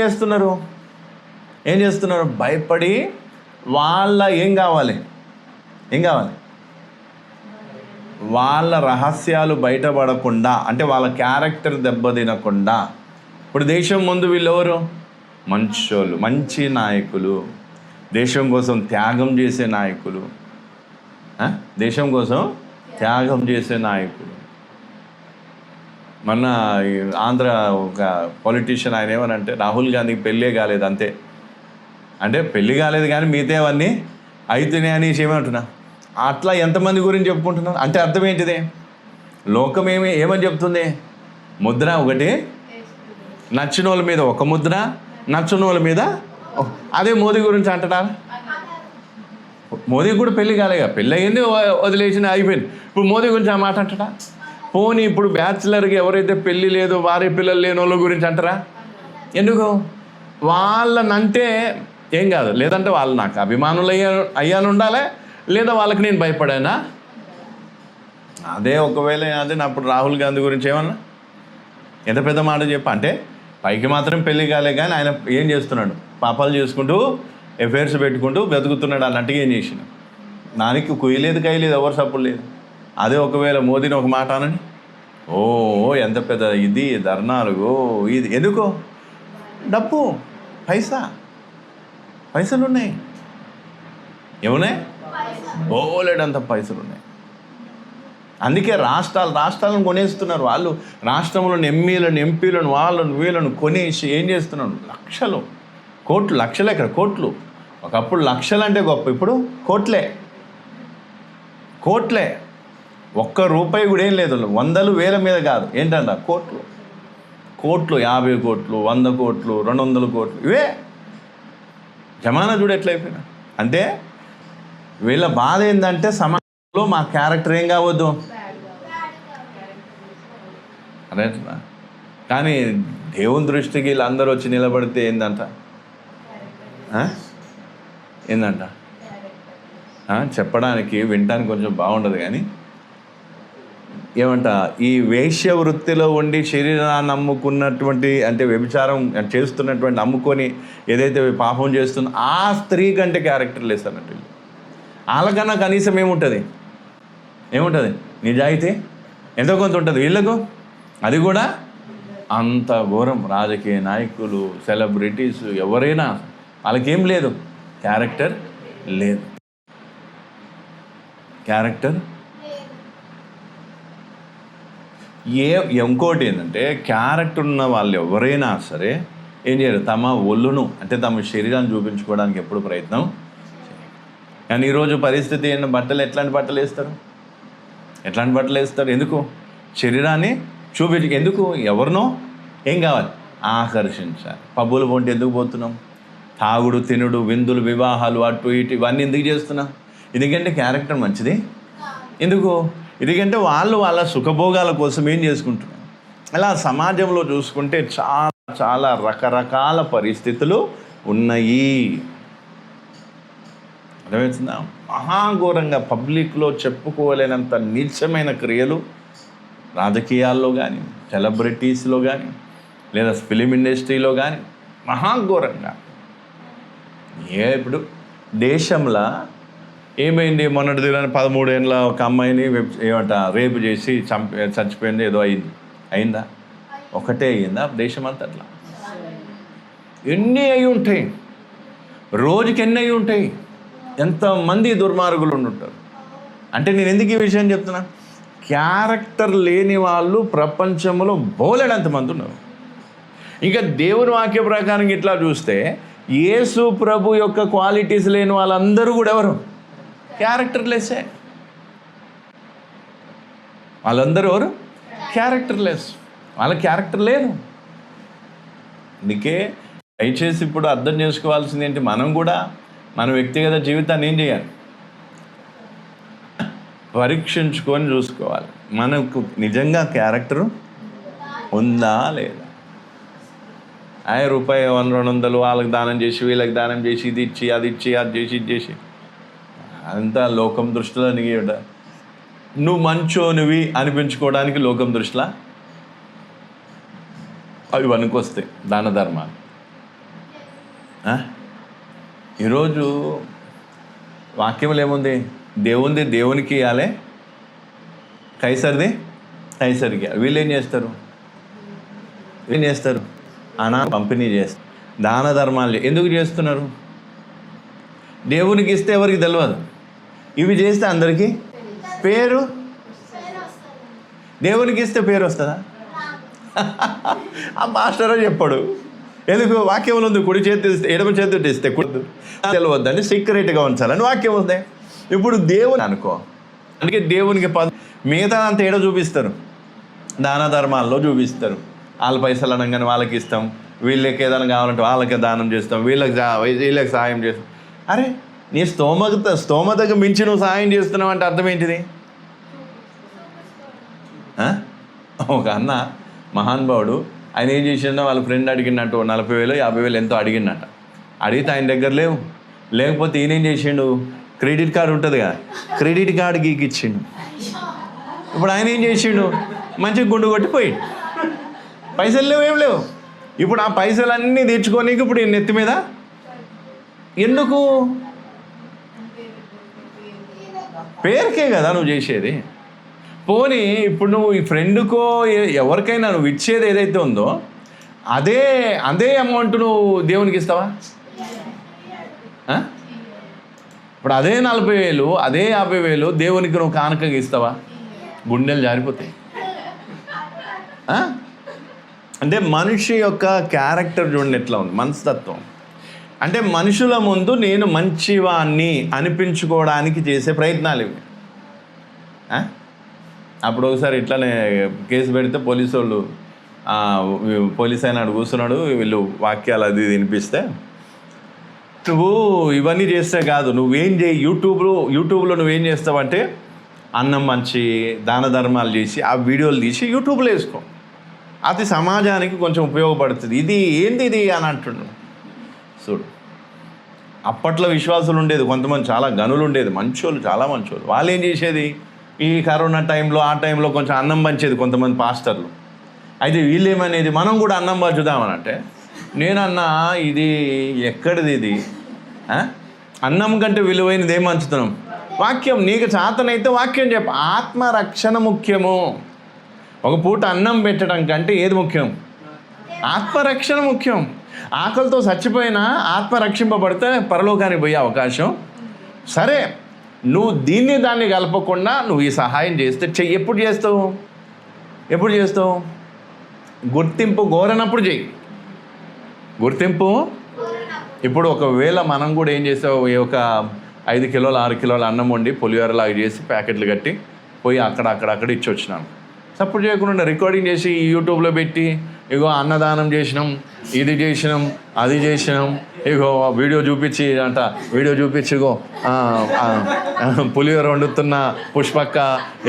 చేస్తున్నారు, భయపడి వాళ్ళ ఏం కావాలి, వాళ్ళ రహస్యాలు బయటపడకుండా, అంటే వాళ్ళ క్యారెక్టర్ దెబ్బతినకుండా. ఇప్పుడు దేశం ముందు వీళ్ళెవరు, మంచోళ్ళు, మంచి నాయకులు, దేశం కోసం త్యాగం చేసే నాయకులు, దేశం కోసం త్యాగం చేసే నాయకులు. మొన్న ఆంధ్ర ఒక పొలిటీషియన్ ఆయన ఏమనంటే, రాహుల్ గాంధీకి పెళ్ళే కాలేదు అంతే, అంటే పెళ్ళి కాలేదు కానీ మిగతావన్నీ అయితేనే అనేసి ఏమంటున్నా. అట్లా ఎంతమంది గురించి చెప్పుకుంటున్నారు అంటే అర్థం ఏంటిది, లోకం ఏమని చెప్తుంది, ముద్ర ఒకటి, నచ్చిన వాళ్ళ మీద ఒక ముద్ర, నచ్చిన వాళ్ళ మీద. అదే మోదీ గురించి అంటడా, మోదీ కూడా పెళ్ళి కాలేగా, పెళ్ళి అయ్యింది వదిలేసిన అయిపోయింది. ఇప్పుడు మోదీ గురించి ఆ మాట అంటడా. పోనీ ఇప్పుడు బ్యాచిలర్కి ఎవరైతే పెళ్ళి లేదో, భార్య పిల్లలు లేని వాళ్ళ గురించి అంటారా, ఎందుకు, వాళ్ళనంటే ఏం కాదు, లేదంటే వాళ్ళు నాకు అభిమానులు అయ్యాను ఉండాలి, లేదా వాళ్ళకి నేను భయపడానా. అదే ఒకవేళ అదే అప్పుడు రాహుల్ గాంధీ గురించి ఏమన్నా ఎంత పెద్ద మాట చెప్ప, అంటే పైకి మాత్రం పెళ్ళి కాలే కానీ ఆయన ఏం చేస్తున్నాడు, పాపాలు చేసుకుంటూ ఎఫైర్స్ పెట్టుకుంటూ బ్రతుకుతున్నాడు అన్నట్టుగా ఏం చేసిన, దానికి కుయ్యలేదు కయ్యలేదు, ఎవరు సపోర్ట్ లేదు. అదే ఒకవేళ మోదీని ఒక మాట అనని, ఓ ఎంత పెద్ద ఇది ధర్నాలు, ఇది ఎందుకో, డబ్బు, పైసలు ఉన్నాయి, ఏమున్నాయి, బోలెడంత పైసలు ఉన్నాయి. అందుకే రాష్ట్రాలను కొనేస్తున్నారు వాళ్ళు. రాష్ట్రంలోని ఎంపీలను వాళ్ళను వీళ్ళను కొనేసి ఏం చేస్తున్నారు, లక్షలు, కోట్లు, లక్షలు ఎక్కడ, కోట్లు. ఒకప్పుడు లక్షలు అంటే గొప్ప, ఇప్పుడు కోట్లే. ఒక్క రూపాయి కూడా ఏం లేదు, వందలు వేల మీద కాదు, ఏంటంట కోట్లు, 50 కోట్లు, 100 కోట్లు, 200 కోట్లు, ఇవే జమానా చూడు ఎట్లయిపోయినా. అంటే వీళ్ళ బాధ ఏంటంటే సమాజంలో మా క్యారెక్టర్ ఏం కావద్దు అదే. కానీ దేవుని దృష్టికి వీళ్ళందరూ వచ్చి నిలబడితే ఏందంట చెప్పడానికి వినటానికి కొంచెం బాగుండదు, కానీ ఏమంట, ఈ వేశ్య వృత్తిలో ఉండి శరీరాన్ని అమ్ముకున్నటువంటి, అంటే వ్యభిచారం చేస్తున్నటువంటి, అమ్ముకొని ఏదైతే పాపం చేస్తుందో ఆ స్త్రీ కంటే క్యారెక్టర్ లెస్ అన్నట్టు. వాళ్ళకన్నా కనీసం ఏముంటుంది, నిజాయితీ ఎంతో కొంత ఉంటుంది. వీళ్ళకు అది కూడా అంత ఘోరం. రాజకీయ నాయకులు, సెలబ్రిటీస్ ఎవరైనా వాళ్ళకేం లేదు, క్యారెక్టర్ లేదు. ఇంకోటి ఏంటంటే, క్యారెక్టర్ ఉన్న వాళ్ళు ఎవరైనా సరే ఏం చేయరు, తమ ఒళ్ళును అంటే తమ శరీరాన్ని చూపించుకోవడానికి ఎప్పుడు ప్రయత్నం చేయరు. కానీ ఈరోజు పరిస్థితి ఏంటి, బట్టలు ఎట్లాంటి బట్టలు వేస్తారు, ఎట్లాంటి బట్టలు వేస్తారు? ఎందుకు? శరీరాన్ని ఎందుకు? ఎవరినో ఏం కావాలి, ఆకర్షించాలి. పబ్బులు పోంటే ఎందుకు పోతున్నాం? తాగుడు, తినుడు, విందులు, వివాహాలు, అటు ఇటు ఇవన్నీ ఎందుకు చేస్తున్నాం? ఎందుకంటే క్యారెక్టర్ మంచిది. ఎందుకు? ఎందుకంటే వాళ్ళ సుఖభోగాల కోసం ఏం చేసుకుంటున్నారు. అలా సమాజంలో చూసుకుంటే చాలా చాలా రకరకాల పరిస్థితులు ఉన్నాయి. అర్థమవుతుందా? మహాఘోరంగా పబ్లిక్లో చెప్పుకోలేనంత నీచమైన క్రియలు రాజకీయాల్లో కానీ, సెలబ్రిటీస్లో కానీ, లేదా ఫిలిం ఇండస్ట్రీలో కానీ మహాఘోరంగా. ఇప్పుడు దేశంలో ఏమైంది, మొన్నటి దినాన్ని 13 ఏళ్ళ ఒక అమ్మాయిని రేపు చేసి చచ్చిపోయింది, ఏదో అయిందా? ఒకటే అయ్యిందా? దేశం అంతా అట్లా ఎన్ని అయి ఉంటాయి, రోజుకి ఎన్ని అయి ఉంటాయి, ఎంతమంది దుర్మార్గులు ఉంటారు. అంటే నేను ఎందుకు ఈ విషయం చెప్తున్నా, క్యారెక్టర్ లేని వాళ్ళు ప్రపంచంలో బోలెడంతమంది ఉన్నారు. ఇంకా దేవుని వాక్య ప్రకారం ఇట్లా చూస్తే యేసు ప్రభు యొక్క క్వాలిటీస్ లేని వాళ్ళందరూ కూడా ఎవరు? క్యారెక్టర్లెస్సే. వాళ్ళందరూ ఎవరు? క్యారెక్టర్లెస్. వాళ్ళ క్యారెక్టర్ లేదు. అందుకే దయచేసి ఇప్పుడు అర్థం చేసుకోవాల్సింది ఏంటి, మనం కూడా మన వ్యక్తిగత జీవితాన్ని ఏం చేయాలి, పరీక్షించుకొని చూసుకోవాలి. మనకు నిజంగా క్యారెక్టరు ఉందా లేదా? రూపాయి 100-200 వాళ్ళకి దానం చేసి, వీళ్ళకి దానం చేసి, ఇది ఇచ్చి, అది ఇచ్చి, అది చేసి, ఇది చేసి, అంతా లోకం దృష్టిలో నీడ. నువ్వు మంచోనివి అనిపించుకోవడానికి లోకం దృష్టిలో అవి వనుకొస్తాయి దాన ధర్మాలు. ఈరోజు వాక్యంలో ఏముంది? దేవుంది దేవునికి ఇవ్వాలి, కైసరిది కైసరికి. వీళ్ళు ఏం చేస్తారు? పంపిణీ చేస్తారు, దాన ధర్మాలు ఎందుకు చేస్తున్నారు? దేవునికి ఇస్తే ఎవరికి తెలియదు, ఇవి చేస్తే అందరికీ పేరు. దేవునికి ఇస్తే పేరు వస్తుందా? ఆ మాస్టరే చెప్పాడు. ఎందుకు? వాక్యంలో ఉంది, కుడి చేతి ఇస్తే ఎడమ చేతి ఇస్తే తెలియవద్దని సీక్రెట్గా ఉంచాలని వాక్యం ఉంది. ఇప్పుడు దేవుని అనుకో, అందుకే దేవునికి మిగతా అంతా ఏడో చూపిస్తారు, దాన ధర్మాల్లో చూపిస్తారు. వాళ్ళ పైసలు అనగానే వాళ్ళకి ఇస్తాం, వీళ్ళకి ఏదైనా కావాలంటే వాళ్ళకి దానం చేస్తాం, వీళ్ళకి సహాయం చేస్తాం. అరే నీ స్తోమతకు మించి నువ్వు సహాయం చేస్తున్నావు అంటే అర్థం ఏంటిది? ఒక అన్న మహానుభావుడు, ఆయన ఏం చేసిండో వాళ్ళ ఫ్రెండ్ అడిగినట్టు 40,000 50,000 ఎంతో అడిగినట్ట. అడిగితే ఆయన దగ్గర లేకపోతే ఈయనేం చేసిండు, క్రెడిట్ కార్డు ఉంటుంది కదా, క్రెడిట్ కార్డు గీకిచ్చిండు. ఇప్పుడు ఆయన ఏం చేసిండు, మంచిగా గుండు కొట్టిపోయిండు. పైసలు లేవు, ఏం లేవు. ఇప్పుడు ఆ పైసలన్నీ తెచ్చుకోనీకి ఇప్పుడు ఈ నెత్తి మీద ఎందుకు? పేరుకే కదా నువ్వు చేసేది. పోనీ ఇప్పుడు నువ్వు ఈ ఫ్రెండ్కో ఎవరికైనా నువ్వు ఇచ్చేది ఏదైతే ఉందో అదే అమౌంట్ నువ్వు దేవునికి ఇస్తావా? ఇప్పుడు అదే 40,000 అదే 50,000 దేవునికి నువ్వు కానుకగా ఇస్తావా? గుండెలు జారిపోతాయి. అంటే మనిషి యొక్క క్యారెక్టర్ చూడండి ఎట్లా ఉంది, మనస్తత్వం. అంటే మనుషుల ముందు నేను మంచివాణ్ణి అనిపించుకోవడానికి చేసే ప్రయత్నాలు ఇవి. అప్పుడు ఒకసారి ఇట్లానే కేసు పెడితే పోలీస్ అయినా కూర్చున్నాడు, వీళ్ళు వాక్యాలు అది వినిపిస్తే, నువ్వు ఇవన్నీ చేస్తే కాదు, నువ్వేం చేయి, యూట్యూబ్లో నువ్వేం చేస్తావంటే అన్నం మంచి దాన ధర్మాలు చేసి ఆ వీడియోలు తీసి యూట్యూబ్లో వేసుకో, అది సమాజానికి కొంచెం ఉపయోగపడుతుంది. ఇది ఏంది అని అంటున్నాడు. చూడు, అప్పట్లో విశ్వాసులు ఉండేది, కొంతమంది చాలా గనులు ఉండేది, మంచోళ్ళు, చాలా మంచోళ్ళు. వాళ్ళు ఏం చేసేది, ఈ కరోనా టైంలో ఆ టైంలో కొంచెం అన్నం పంచేది కొంతమంది పాస్టర్లు. అయితే వీళ్ళు ఏమనేది, మనం కూడా అన్నం పంచుదామనంటే, నేనన్నా ఇది ఎక్కడిది ఇది, అన్నం కంటే విలువైనది ఏం పంచుతున్నాం? వాక్యం. నీకు చేతనైతే వాక్యం చెప్పు. ఆత్మరక్షణ ముఖ్యము. ఒక పూట అన్నం పెట్టడం కంటే ఏది ముఖ్యం? ఆత్మరక్షణ ముఖ్యం. ఆకలితో చచ్చిపోయినా ఆత్మ రక్షింపబడితే పరలోకానికి పోయే అవకాశం. సరే, నువ్వు దాన్ని కలపకుండా నువ్వు ఈ సహాయం చేస్తే ఎప్పుడు చేస్తావు? గుర్తింపు కోరనప్పుడు చెయ్యి. గుర్తింపు. ఇప్పుడు ఒకవేళ మనం కూడా ఏం చేసావు, ఒక 5 కిలోలు 6 కిలోల అన్నం వండి పులిహోరలాగా చేసి ప్యాకెట్లు కట్టి పోయి అక్కడ ఇచ్చి వచ్చినాను. సపోర్ట్ చేయకుండా రికార్డింగ్ చేసి యూట్యూబ్లో పెట్టి ఇగో అన్నదానం చేసినాం, ఇది చేసినాం, అది చేసినాం, ఇగో వీడియో చూపించి ఇగో పులిహోర వండుతున్న పుష్పక్క,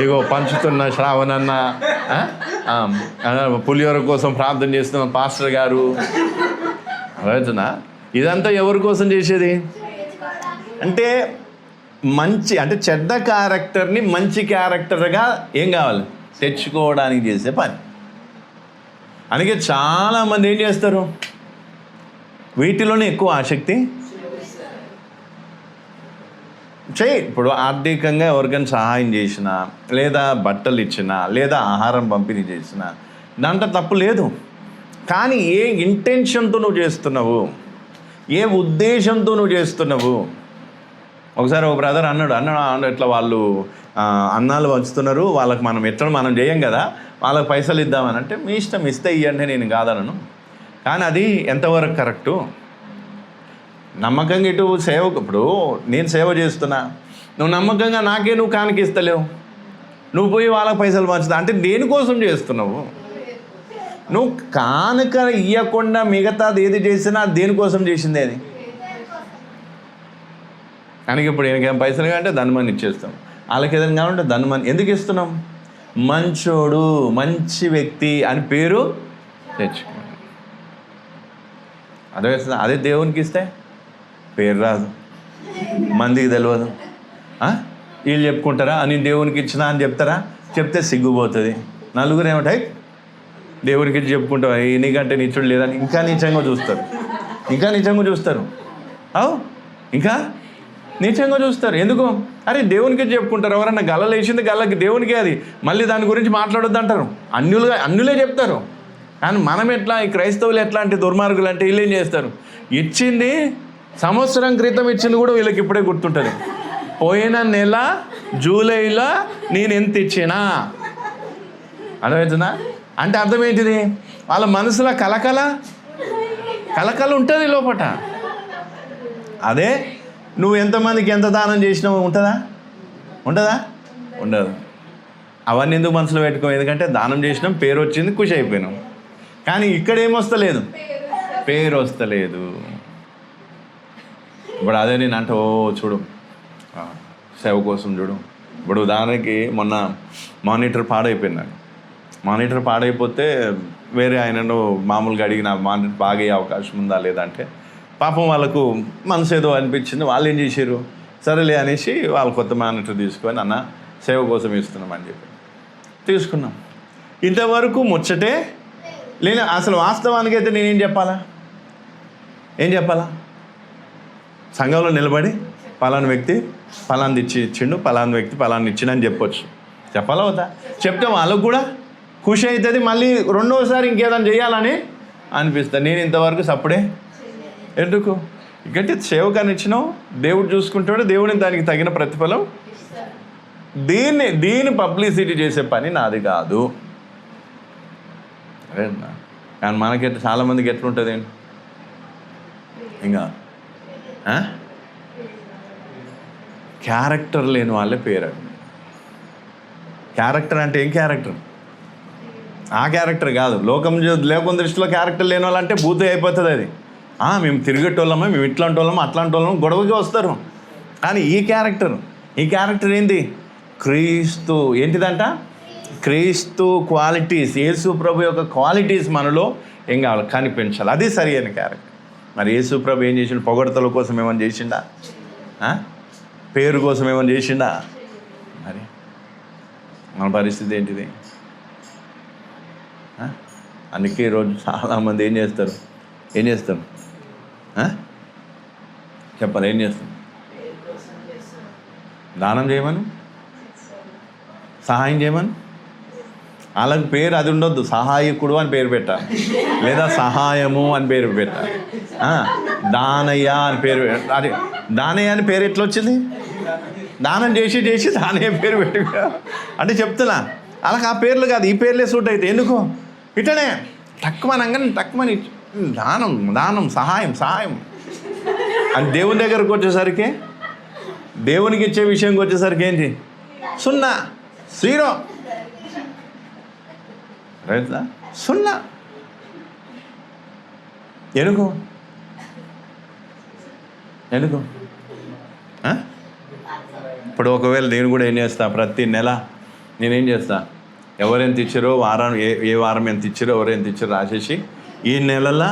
ఇగో పంచుతున్న శ్రావణన్న, పులిహోర కోసం ప్రార్థన చేస్తున్న పాస్టర్ గారు. అర్థమవుతుందా? ఇదంతా ఎవరి కోసం చేసేది అంటే చెడ్డ క్యారెక్టర్ని మంచి క్యారెక్టర్గా ఏం కావాలి తెచ్చుకోవడానికి చేసే పని. అందుకే చాలామంది ఏం చేస్తారు, వీటిలోనే ఎక్కువ ఆసక్తి ఇప్పుడు ఆర్థికంగా ఎవరికైనా సహాయం చేసినా, లేదా బట్టలు ఇచ్చినా, లేదా ఆహారం పంపిణీ చేసినా దాంట్లో తప్పు లేదు. కానీ ఏ ఇంటెన్షన్తో నువ్వు చేస్తున్నావు, ఏ ఉద్దేశంతో నువ్వు చేస్తున్నావు. ఒకసారి ఒక బ్రదర్ అన్నాడు ఇట్లా వాళ్ళు అన్నాలు పంచుతున్నారు, వాళ్ళకి మనం చేయం కదా, వాళ్ళకి పైసలు ఇద్దామని. అంటే మీ ఇష్టం, ఇస్తే ఇవ్వండి, నేను కాదనను. కానీ అది ఎంతవరకు కరెక్టు? నమ్మకంగా ఇటు సేవకు, ఇప్పుడు నేను సేవ చేస్తున్నా, నువ్వు నమ్మకంగా నువ్వు కానుక ఇస్తలేవు, నువ్వు పోయి వాళ్ళకి పైసలు పంచుతా అంటే దేనికోసం చేస్తున్నావు? నువ్వు కానుక ఇవ్వకుండా మిగతాది ఏది చేసినా దేనికోసం చేసింది అది. కానీ ఇప్పుడు ఏం పైసలు కావాలంటే ధనమని ఇచ్చేస్తాం, వాళ్ళకి ఏదైనా కావాలంటే ధనమని. ఎందుకు ఇస్తున్నాం? మంచోడు, మంచి వ్యక్తి అని పేరు తెచ్చుకో. అదే దేవునికి ఇస్తే పేరు రాదు, మందికి తెలియదు. వీళ్ళు చెప్పుకుంటారా నేను దేవునికి ఇచ్చినా అని చెప్తారా? చెప్తే సిగ్గుపోతుంది. నలుగురు ఏమంటాయి, దేవునికి ఇచ్చి చెప్పుకుంటావు నీకంటే నీచుడు లేదని ఇంకా నీచంగా చూస్తారు. ఇంకా నీచంగా చూస్తారు. ఎందుకు? అరే దేవునికి చెప్పుకుంటారు. ఎవరన్నా గల్లలు వేసింది గల్లకి దేవునికి, అది మళ్ళీ దాని గురించి మాట్లాడొద్దు అంటారు. అన్యులే చెప్తారు. కానీ మనం ఎట్లా, ఈ క్రైస్తవులు ఎట్లాంటి దుర్మార్గులు అంటే వీళ్ళు ఏం చేస్తారు, ఇచ్చింది సంవత్సరం క్రితం ఇచ్చింది కూడా వీళ్ళకి ఇప్పుడే గుర్తుంటుంది. పోయిన నెల జూలైలో నేను ఎంత ఇచ్చినా, అర్థమవుతుందా? అంటే అర్థం ఏంటిది? వాళ్ళ మనసులో కలకల ఉంటుంది లోపట. అదే నువ్వు ఎంతమందికి ఎంత దానం చేసినావు ఉంటుందా? ఉండదు. అవన్నీ ఎందుకు మనసులో పెట్టుకో, ఎందుకంటే దానం చేసినాం, పేరు వచ్చింది, ఖుషి అయిపోయినాం. కానీ ఇక్కడ ఏమొస్తలేదు, పేరు వస్తలేదు. ఇప్పుడు అదే నేను అంటే చూడు సేవ కోసం చూడు. ఇప్పుడు ఉదాహరణకి మొన్న మానిటర్ పాడైపోతే వేరే ఆయనను మామూలుగా అడిగిన మానిటర్ బాగా అయ్యే అవకాశం ఉందా లేదా అంటే, పాపం వాళ్ళకు మనసు ఏదో అనిపించింది. వాళ్ళు ఏం చేశారు, సరేలే అనేసి వాళ్ళు కొత్త మానిటర్ తీసుకొని అన్న సేవ కోసం ఇస్తున్నామని చెప్పి తీసుకున్నాం. ఇంతవరకు ముచ్చటే లేని. అసలు వాస్తవానికి అయితే నేనేం చెప్పాలా? సంఘంలో నిలబడి పలానా వ్యక్తి పలాంది ఇచ్చిండు, పలానా వ్యక్తి పలానా ఇచ్చిండని చెప్పొచ్చు. చెప్పాలా వద్దా? చెప్తే వాళ్ళకు కూడా ఖుషి అవుతుంది. మళ్ళీ రెండోసారి ఇంకేదైనా చేయాలని అనిపిస్తుంది. నేను ఇంతవరకు సప్పుడే. ఎందుకు? ఎందుకంటే సేవకాన్ని ఇచ్చినావు, దేవుడు చూసుకుంటాడు, దేవుడిని దానికి తగిన ప్రతిఫలం. దీన్ని పబ్లిసిటీ చేసే పని నాది కాదు. అదేనా? కానీ మనకి చాలామందికి ఎట్లుంటుంది ఇంకా క్యారెక్టర్ లేని వాళ్ళే పేరు. క్యారెక్టర్ అంటే ఏం క్యారెక్టర్? ఆ క్యారెక్టర్ కాదు. లోకం దృష్టిలో క్యారెక్టర్ లేని వాళ్ళంటే బూత్ అయిపోతుంది అది. మేము తిరిగేటోళ్ళమా, మేము ఇట్లాంటి వాళ్ళమా, అట్లాంటి వాళ్ళమా గొడవకి వస్తారు. కానీ ఈ క్యారెక్టర్ ఏంటి? క్రీస్తు. ఏంటిదంట? క్రీస్తు క్వాలిటీస్, యేసు ప్రభు యొక్క క్వాలిటీస్ మనలో ఏం కావాలి, కనిపించాలి. అది సరి అయిన క్యారెక్టర్. మరి యేసు ప్రభు ఏం చేసిండు? పొగడతల కోసం ఏమైనా చేసిండా? పేరు కోసం ఏమైనా చేసిండా? మరి మన పరిస్థితి ఏంటిది? అందుకే ఈరోజు చాలామంది ఏం చేస్తారు చెప్పాలి, ఏం చేస్తారు? దానం చేయమని, సహాయం చేయమని. వాళ్ళకి పేరు అది ఉండొద్దు, సహాయకుడు అని పేరు పెట్టాలి, లేదా సహాయము అని పేరు పెట్టాలి. దానయ్య అని పేరు. అదే దానయ్య అని పేరు ఎట్లా వచ్చింది? దానం చేసి దానయ్య పేరు పెట్టి అంటే చెప్తున్నా. వాళ్ళకి ఆ పేర్లు కాదు, ఈ పేర్లే సూట్ అయితే. ఎందుకు? ఇట్లనే తక్కువని దానం దానం సహాయం సహాయం అని దేవుని దగ్గరకు వచ్చేసరికి, దేవునికి ఇచ్చే విషయంకి వచ్చేసరికి ఏంటి? 0, 0. రైట్లా 0. ఎందుకు ఇప్పుడు ఒకవేళ నేను కూడా ఏం చేస్తా, ప్రతి నెల నేనేం చేస్తా, ఎవరెంత ఇచ్చారో వారం, ఏ వారం ఎంత ఇచ్చారో ఎవరెంత ఇచ్చారో రాసేసి, ఈ నెలల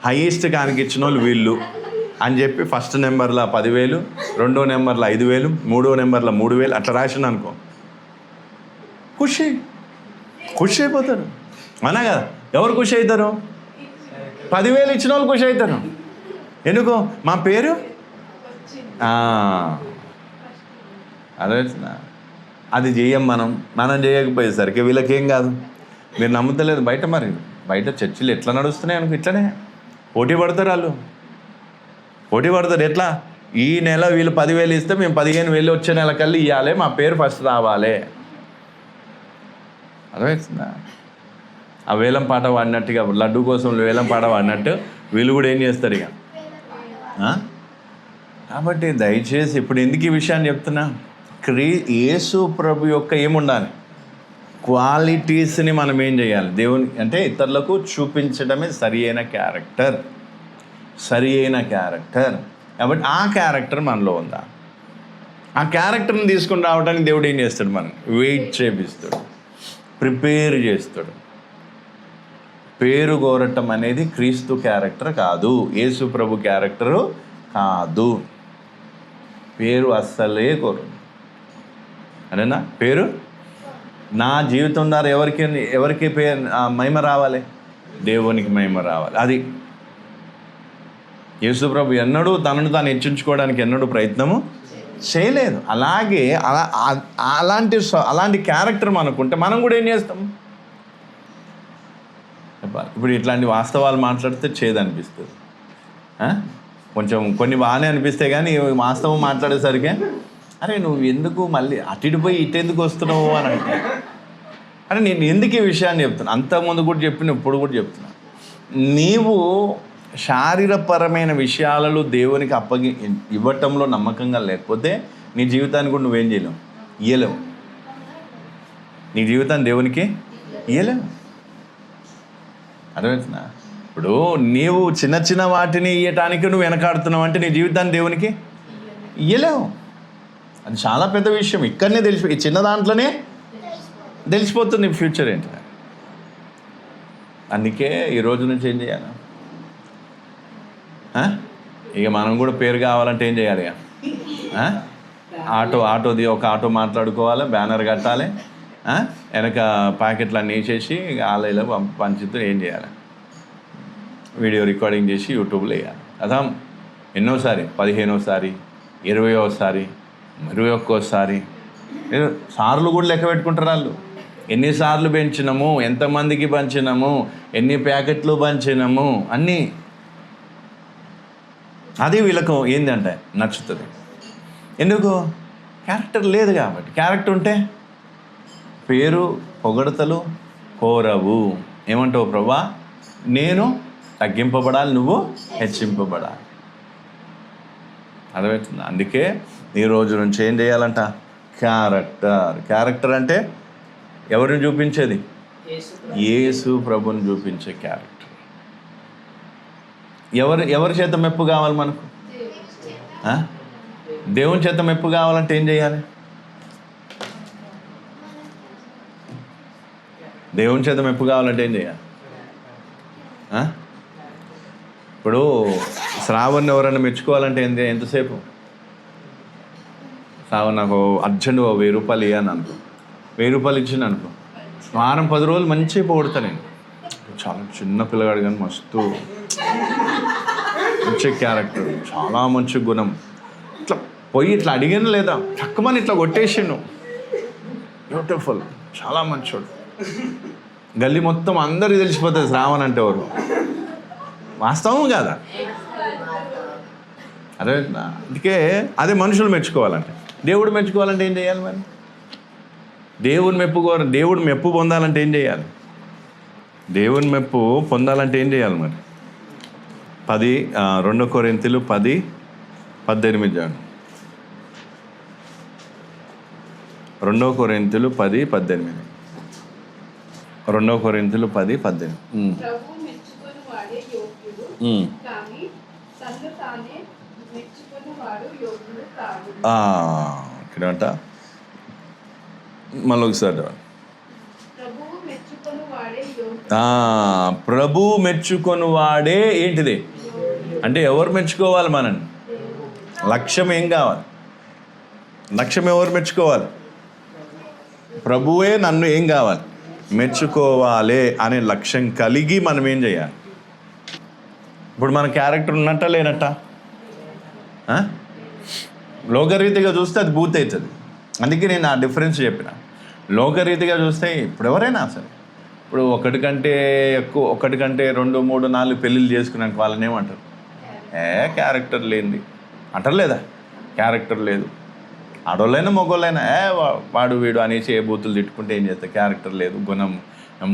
హైయెస్ట్ కానికిచ్చిన వాళ్ళు వీళ్ళు అని చెప్పి ఫస్ట్ నెంబర్లో 10,000, రెండో నెంబర్లో 5,000, మూడో నెంబర్లో 3,000 అట్లా రాసిన అనుకో, ఖుషి అయిపోతారు. అనా కదా? ఎవరు ఖుషి అవుతారు? 10,000 ఇచ్చిన వాళ్ళు ఖుషి అవుతారు. ఎందుకు? మా పేరు అదే. అది చేయం మనం చేయకపోయేసరికి వీళ్ళకేం కాదు. మీరు నమ్ముతలేదు, బయట చర్చిలు ఎట్లా నడుస్తున్నాయి అనుకో, ఇట్లనే పోటీ పడతారు. ఎట్లా? ఈ నెల వీళ్ళు 10,000 ఇస్తే మేము 15,000 వచ్చే నెల కల్లా ఇవ్వాలి, మా పేరు ఫస్ట్ రావాలి. అర్థమవుతుందా? ఆ వేలం పాట వాడినట్టుగా, లడ్డు కోసం వేలం పాట వాడినట్టు వీళ్ళు కూడా ఏం చేస్తారు ఇక. కాబట్టి దయచేసి ఇప్పుడు ఎందుకు ఈ విషయాన్ని చెప్తున్నా, యేసు ప్రభు యొక్క ఏముండాలి, క్వాలిటీస్ని మనం ఏం చేయాలి, దేవుని అంటే ఇతరులకు చూపించడమే సరి అయిన క్యారెక్టర్. కాబట్టి ఆ క్యారెక్టర్ మనలో ఉందా? ఆ క్యారెక్టర్ని తీసుకుని రావడానికి దేవుడు ఏం చేస్తాడు? మనం వెయిట్ చేపిస్తాడు, ప్రిపేర్ చేస్తాడు. పేరు కోరటం అనేది క్రీస్తు క్యారెక్టర్ కాదు, యేసు ప్రభు క్యారెక్టరు కాదు. పేరు అస్సలే కోరు. అదేనా? పేరు నా జీవితం ద్వారా ఎవరికి పేరు మహిమ రావాలి, దేవునికి మహిమ రావాలి. అది యేసు ప్రభు ఎన్నడూ తనను తాను హెచ్చించుకోవడానికి ఎన్నడూ ప్రయత్నము చేయలేదు. అలాగే అలాంటి క్యారెక్టర్ మనకుంటే మనం కూడా ఏం చేస్తాం చెప్పాలి. ఇప్పుడు ఇట్లాంటి వాస్తవాలు మాట్లాడితే చేదనిపిస్తుంది, కొంచెం కొన్ని బాగానే అనిపిస్తే కానీ వాస్తవం మాట్లాడేసరికి అరే నువ్వు ఎందుకు మళ్ళీ అటుపోయి ఇటెందుకు వస్తున్నావు అని అంటే, అరే నేను ఎందుకు ఈ విషయాన్ని చెప్తున్నా, అంతకుముందు కూడా చెప్పిన ఇప్పుడు కూడా చెప్తున్నా, నీవు శారీరపరమైన విషయాలలో దేవునికి ఇవ్వటంలో నమ్మకంగా లేకపోతే నీ జీవితాన్ని కూడా నువ్వేం ఇయ్యలేవు. నీ జీవితాన్ని దేవునికి ఇయ్యలేవు. అర్థమవుతుందా? ఇప్పుడు నీవు చిన్న వాటిని ఇవ్వటానికి నువ్వు వెనకాడుతున్నావు అంటే నీ జీవితాన్ని దేవునికి ఇయ్యలేవు. అది చాలా పెద్ద విషయం. ఇక్కడనే ఈ చిన్న దాంట్లోనే తెలిసిపోతుంది ఫ్యూచర్ ఏంటి. అందుకే ఈ రోజు నుంచి ఏం చేయాలి, ఇక మనం కూడా పేరు కావాలంటే ఏం చేయాలి, ఆటోది ఒక ఆటో మాట్లాడుకోవాలి, బ్యానర్ కట్టాలి, వెనక ప్యాకెట్లు అన్నీ వేసేసి ఆలయలో పంచుతూ ఏం చేయాలి, వీడియో రికార్డింగ్ చేసి యూట్యూబ్లో వేయాలి. అదా ఎన్నోసారి, 15వసారి, 20వసారి, 21వసారి సార్లు కూడా లెక్క పెట్టుకుంటారు వాళ్ళు. ఎన్నిసార్లు పెంచినాము, ఎంతమందికి పంచినాము, ఎన్ని ప్యాకెట్లు పంచినాము అన్నీ. అది వీళ్ళకు ఏంటంటే నచ్చుతుంది. ఎందుకు? క్యారెక్టర్ లేదు కాబట్టి. క్యారెక్టర్ ఉంటే పేరు పొగడతలు కోరవు. ఏమంటావు ప్రభా, నేను తగ్గింపబడాలి, నువ్వు హెచ్చింపబడాలి. అర్థమవుతుంది? అందుకే ఈ రోజు నుంచి ఏం చేయాలంట, క్యారెక్టర్ అంటే ఎవరిని చూపించేది, యేసు ప్రభుని చూపించే క్యారెక్టర్. ఎవరి చేత మెప్పు కావాలి మనకు, దేవుని చేత మెప్పు కావాలంటే ఏం చేయాలి, దేవుని చేత మెప్పు కావాలంటే ఏం చేయాలి. ఇప్పుడు శ్రావణ్ ఎవరైనా మెచ్చుకోవాలంటే ఎంతసేపు, శ్రావణ్ నాకు అర్జెంట్ 1000 రూపాయలు ఇవ్వను అనుకో, 1000 రూపాయలు ఇచ్చింది అనుకో, వారం 10 రోజులు మంచిగా పోగొడతా నేను. చాలా చిన్న పిల్లగాడు కానీ మస్తు మంచి క్యారెక్టర్, చాలా మంచి గుణం. ఇట్లా పోయి ఇట్లా అడిగాను లేదా తక్కువని ఇట్లా కొట్టేసిండు, బ్యూటిఫుల్, చాలా మంచోడు. గల్లీ మొత్తం అందరికీ తెలిసిపోతుంది శ్రావణ్ అంటే ఎవరు. వాస్తవం కాదా? అదే. అందుకే అదే మనుషులు మెచ్చుకోవాలంటే, దేవుడు మెచ్చుకోవాలంటే ఏం చేయాలి మరి, దేవుడు మెప్పు పొందాలంటే ఏం చేయాలి, దేవుని మెప్పు పొందాలంటే ఏం చేయాలి మరి, 2 కొరింథీలు 10:18 చూడండి. 2 కొరింథీలు 10:18. 2 కొరింథీలు 10:18. ప్రభువు మెచ్చుకొనువాడే యోగ్యుడు, కానీ తన్ను తానే మెచ్చుకొనువాడు యోగ్యుడు కాదు. ఇక్కడంట మళ్ళీ ఒకసారి ప్రభు మెచ్చుకొని వాడే ఏంటిది అంటే ఎవరు మెచ్చుకోవాలి మనని? లక్ష్యం ఏం కావాలి? లక్ష్యం ఎవరు మెచ్చుకోవాలి? ప్రభువే నన్ను ఏం కావాలి? మెచ్చుకోవాలి అనే లక్ష్యం కలిగి మనం ఏం చేయాలి? ఇప్పుడు మన క్యారెక్టర్ ఉన్నట్ట లేనట్ట? లోకరీతిగా చూస్తే అది బూత్ అవుతుంది. అందుకే నేను ఆ డిఫరెన్స్ చెప్పిన. లోకరీతిగా చూస్తే ఇప్పుడు ఎవరైనా సరే, ఇప్పుడు ఒకటి కంటే 2, 3, 4 పెళ్ళిళ్ళు చేసుకున్నాక వాళ్ళని ఏమంటారు? క్యారెక్టర్ లేనిది అంటారు లేదా? క్యారెక్టర్ లేదు. ఆడోళ్ళైనా మగోళ్ళైనా వాడు వీడు అనేసి ఏ బూతులు తిట్టుకుంటే ఏం చేస్తారు? క్యారెక్టర్ లేదు, గుణం,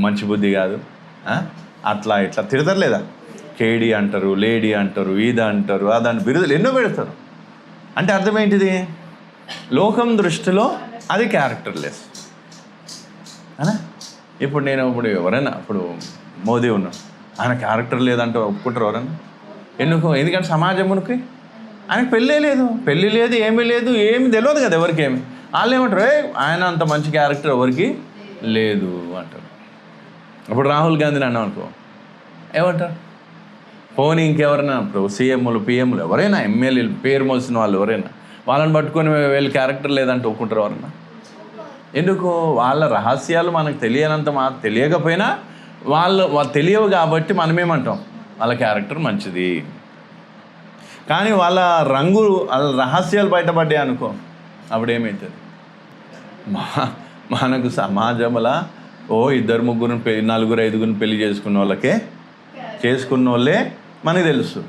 మంచి బుద్ధి కాదు, అట్లా ఇట్లా తిడతారు లేదా? కేడీ అంటారు, లేడీ అంటారు, ఇది అంటారు, అదని బిరుదులు ఎన్నో పెడతారు. అంటే అర్థం ఏంటిది? లోకం దృష్టిలో అది క్యారెక్టర్ లెస్ అనా? ఇప్పుడు ఎవరైనా ఇప్పుడు మోదీ ఉన్నాడు, ఆయన క్యారెక్టర్ లేదంటే ఒప్పుకుంటారు ఎవరైనా? ఎందుకంటే సమాజమునికి ఆయనకు పెళ్ళి లేదు, ఏమీ తెలియదు కదా ఎవరికేమి. వాళ్ళు ఏమంటారు? ఆయన అంత మంచి క్యారెక్టర్ ఎవరికి లేదు అంటారు. ఇప్పుడు రాహుల్ గాంధీని అన్నాం అనుకో, ఏమంటారు? పోనీ ఇంకెవరైనా ఇప్పుడు సీఎంలు, పిఎంలు ఎవరైనా, ఎమ్మెల్యేలు పేరు మోసిన వాళ్ళు ఎవరైనా, వాళ్ళని పట్టుకొని వీళ్ళు క్యారెక్టర్ లేదంటే ఒప్పుకుంటారు ఎవరన్నా? ఎందుకు? వాళ్ళ రహస్యాలు మనకు తెలియకపోయినా వాళ్ళు తెలియవు కాబట్టి మనమేమంటాం? వాళ్ళ క్యారెక్టర్ మంచిది. కానీ వాళ్ళ రహస్యాలు బయటపడ్డాయి అనుకో, అప్పుడు ఏమవుతుంది? మనకు సమాజంలో 2, 3, 4, 5 పెళ్లి చేసుకున్న వాళ్ళే మనకు తెలుసు.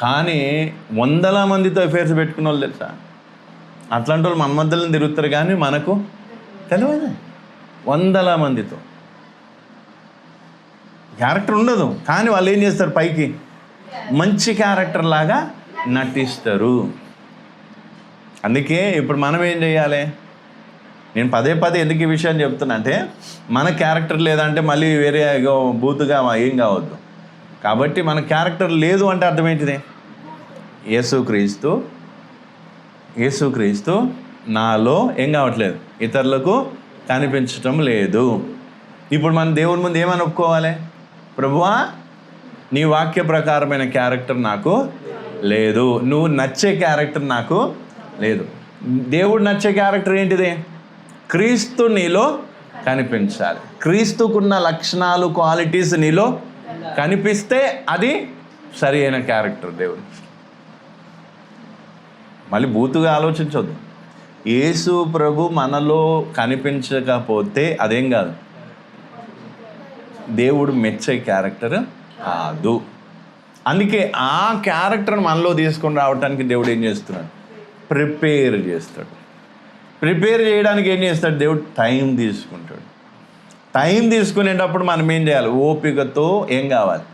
కానీ 100 మందితో అఫేర్స్ పెట్టుకున్న వాళ్ళు తెలుసా? అట్లాంటి వాళ్ళు మన మధ్యలో తిరుగుతారు కానీ మనకు తెలియదు. 100 మందితో క్యారెక్టర్ ఉండదు, కానీ వాళ్ళు ఏం చేస్తారు? పైకి మంచి క్యారెక్టర్ లాగా నటిస్తారు. అందుకే ఇప్పుడు మనం ఏం చేయాలి? నేను పదే ఎందుకు ఈ విషయాన్ని చెప్తున్నా అంటే, మన క్యారెక్టర్ లేదంటే మళ్ళీ వేరే బూతుగా ఏం కావద్దు. కాబట్టి మన క్యారెక్టర్ లేదు అంటే అర్థం ఏంటిది? యేసుక్రీస్తు నాలో ఏం కావట్లేదు, ఇతరులకు కనిపించటం లేదు. ఇప్పుడు మన దేవుని ముందు ఏమని ఒప్పుకోవాలి? ప్రభువా, నీ వాక్య ప్రకారమైన క్యారెక్టర్ నాకు లేదు, నువ్వు నచ్చే క్యారెక్టర్ నాకు లేదు. దేవుడు నచ్చే క్యారెక్టర్ ఏంటిది? క్రీస్తు నీలో కనిపించాలి. క్రీస్తుకున్న లక్షణాలు, క్వాలిటీస్ నీలో కనిపిస్తే అది సరి అయిన క్యారెక్టర్ దేవుడు. మళ్ళీ బూతుగా ఆలోచించవద్దు. యేసు ప్రభు మనలో కనిపించకపోతే అదేం కాదు, దేవుడు మెచ్చే క్యారెక్టర్ కాదు. అందుకే ఆ క్యారెక్టర్ని మనలో తీసుకొని రావడానికి దేవుడు ఏం చేస్తున్నాడు? ప్రిపేర్ చేస్తాడు. ప్రిపేర్ చేయడానికి ఏం చేస్తాడు? దేవుడు టైం తీసుకుంటాడు. టైం తీసుకునేటప్పుడు మనం ఏం చేయాలి? ఓపికతో ఏం కావాలి?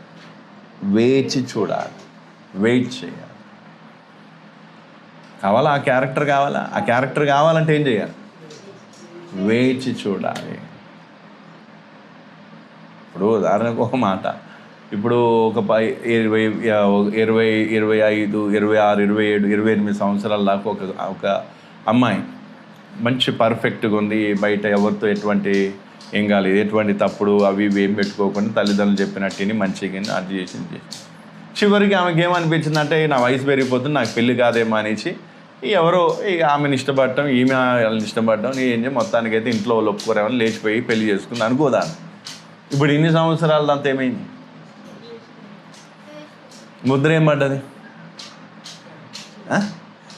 వేచి చూడాలి, వెయిట్ చేయాలి. కావాలా? ఆ క్యారెక్టర్ కావాలా? ఆ క్యారెక్టర్ కావాలంటే ఏం చేయాలి? వేచి చూడాలి. ఇప్పుడు ఉదాహరణకు ఒక మాట, ఇప్పుడు ఒక 20, 25, 26, 27, 28 సంవత్సరాల దాకా ఒక అమ్మాయి మంచి పర్ఫెక్ట్గా ఉంది, బయట ఎవరితో ఎటువంటి ఏం కాలేదు, ఎటువంటి తప్పుడు అవి ఇవి ఏం పెట్టుకోకుండా తల్లిదండ్రులు చెప్పినట్టుని మంచిగా అది చేసింది. చివరికి ఆమెకి ఏమనిపించిందంటే, నా వయసు పెరిగిపోతుంది, నాకు పెళ్ళి కాదేమో అనేసి ఎవరో ఆమెను ఇష్టపడటం, ఈమె వాళ్ళని ఇష్టపడటం, ఏం చేయ మొత్తానికైతే ఇంట్లో వాళ్ళు ఒప్పుకోరేమని లేచిపోయి పెళ్లి చేసుకుంది అనుకోదాన్ని. ఇప్పుడు ఇన్ని సంవత్సరాలు అంతా ఏమైంది? ముద్ర ఏం పడ్డది?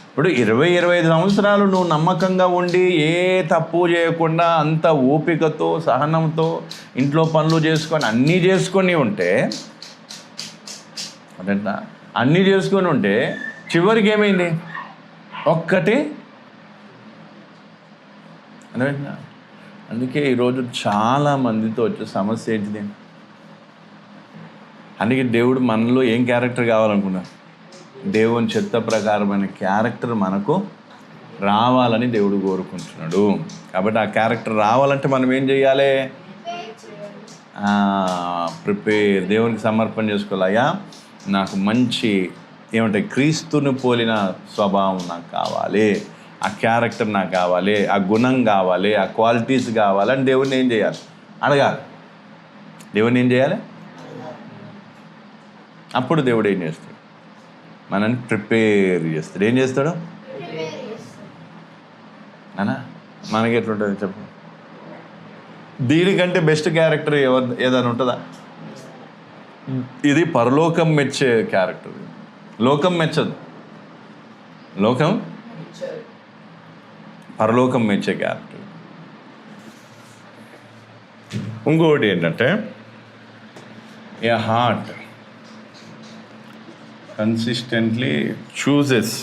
ఇప్పుడు 20-25 సంవత్సరాలు నువ్వు నమ్మకంగా ఉండి ఏ తప్పు చేయకుండా అంత ఓపికతో సహనంతో ఇంట్లో పనులు చేసుకొని అన్నీ చేసుకొని ఉంటే, అదేంటా అన్నీ చేసుకొని ఉంటే చివరికి ఏమైంది? ఒక్కటి అదేంటా. అందుకే ఈరోజు చాలా మందితో వచ్చే సమస్య ఏంటిది? అందుకే దేవుడు మనలో ఏం క్యారెక్టర్ కావాలనుకున్నాడు? దేవుని చిత్త ప్రకారమైన క్యారెక్టర్ మనకు రావాలని దేవుడు కోరుకుంటున్నాడు. కాబట్టి ఆ క్యారెక్టర్ రావాలంటే మనం ఏం చేయాలి? ప్రిపేర్, దేవునికి సమర్పణ చేసుకోవాలి. అయ్యా నాకు మంచి ఏమంటే క్రీస్తుని పోలిన స్వభావం నాకు కావాలి, ఆ క్యారెక్టర్ నాకు కావాలి, ఆ గుణం కావాలి, ఆ క్వాలిటీస్ కావాలని దేవుడిని ఏం చేయాలి? అడగాలి. దేవుడిని ఏం చేయాలి? అప్పుడు దేవుడు ఏం చేస్తాడు? మనల్ని ప్రిపేర్ చేస్తాడు. ఏం చేస్తాడు అన్నా? మనకి ఎట్లుంటుంది చెప్పు? దీనికంటే బెస్ట్ క్యారెక్టర్ ఏదైనా ఉంటుందా? ఇది పరలోకం మెచ్చే క్యారెక్టర్. లోకం మెచ్చదు, పరలోకం మెచ్చే క్యారెక్టర్. ఇంకొకటి ఏంటంటే a heart consistently chooses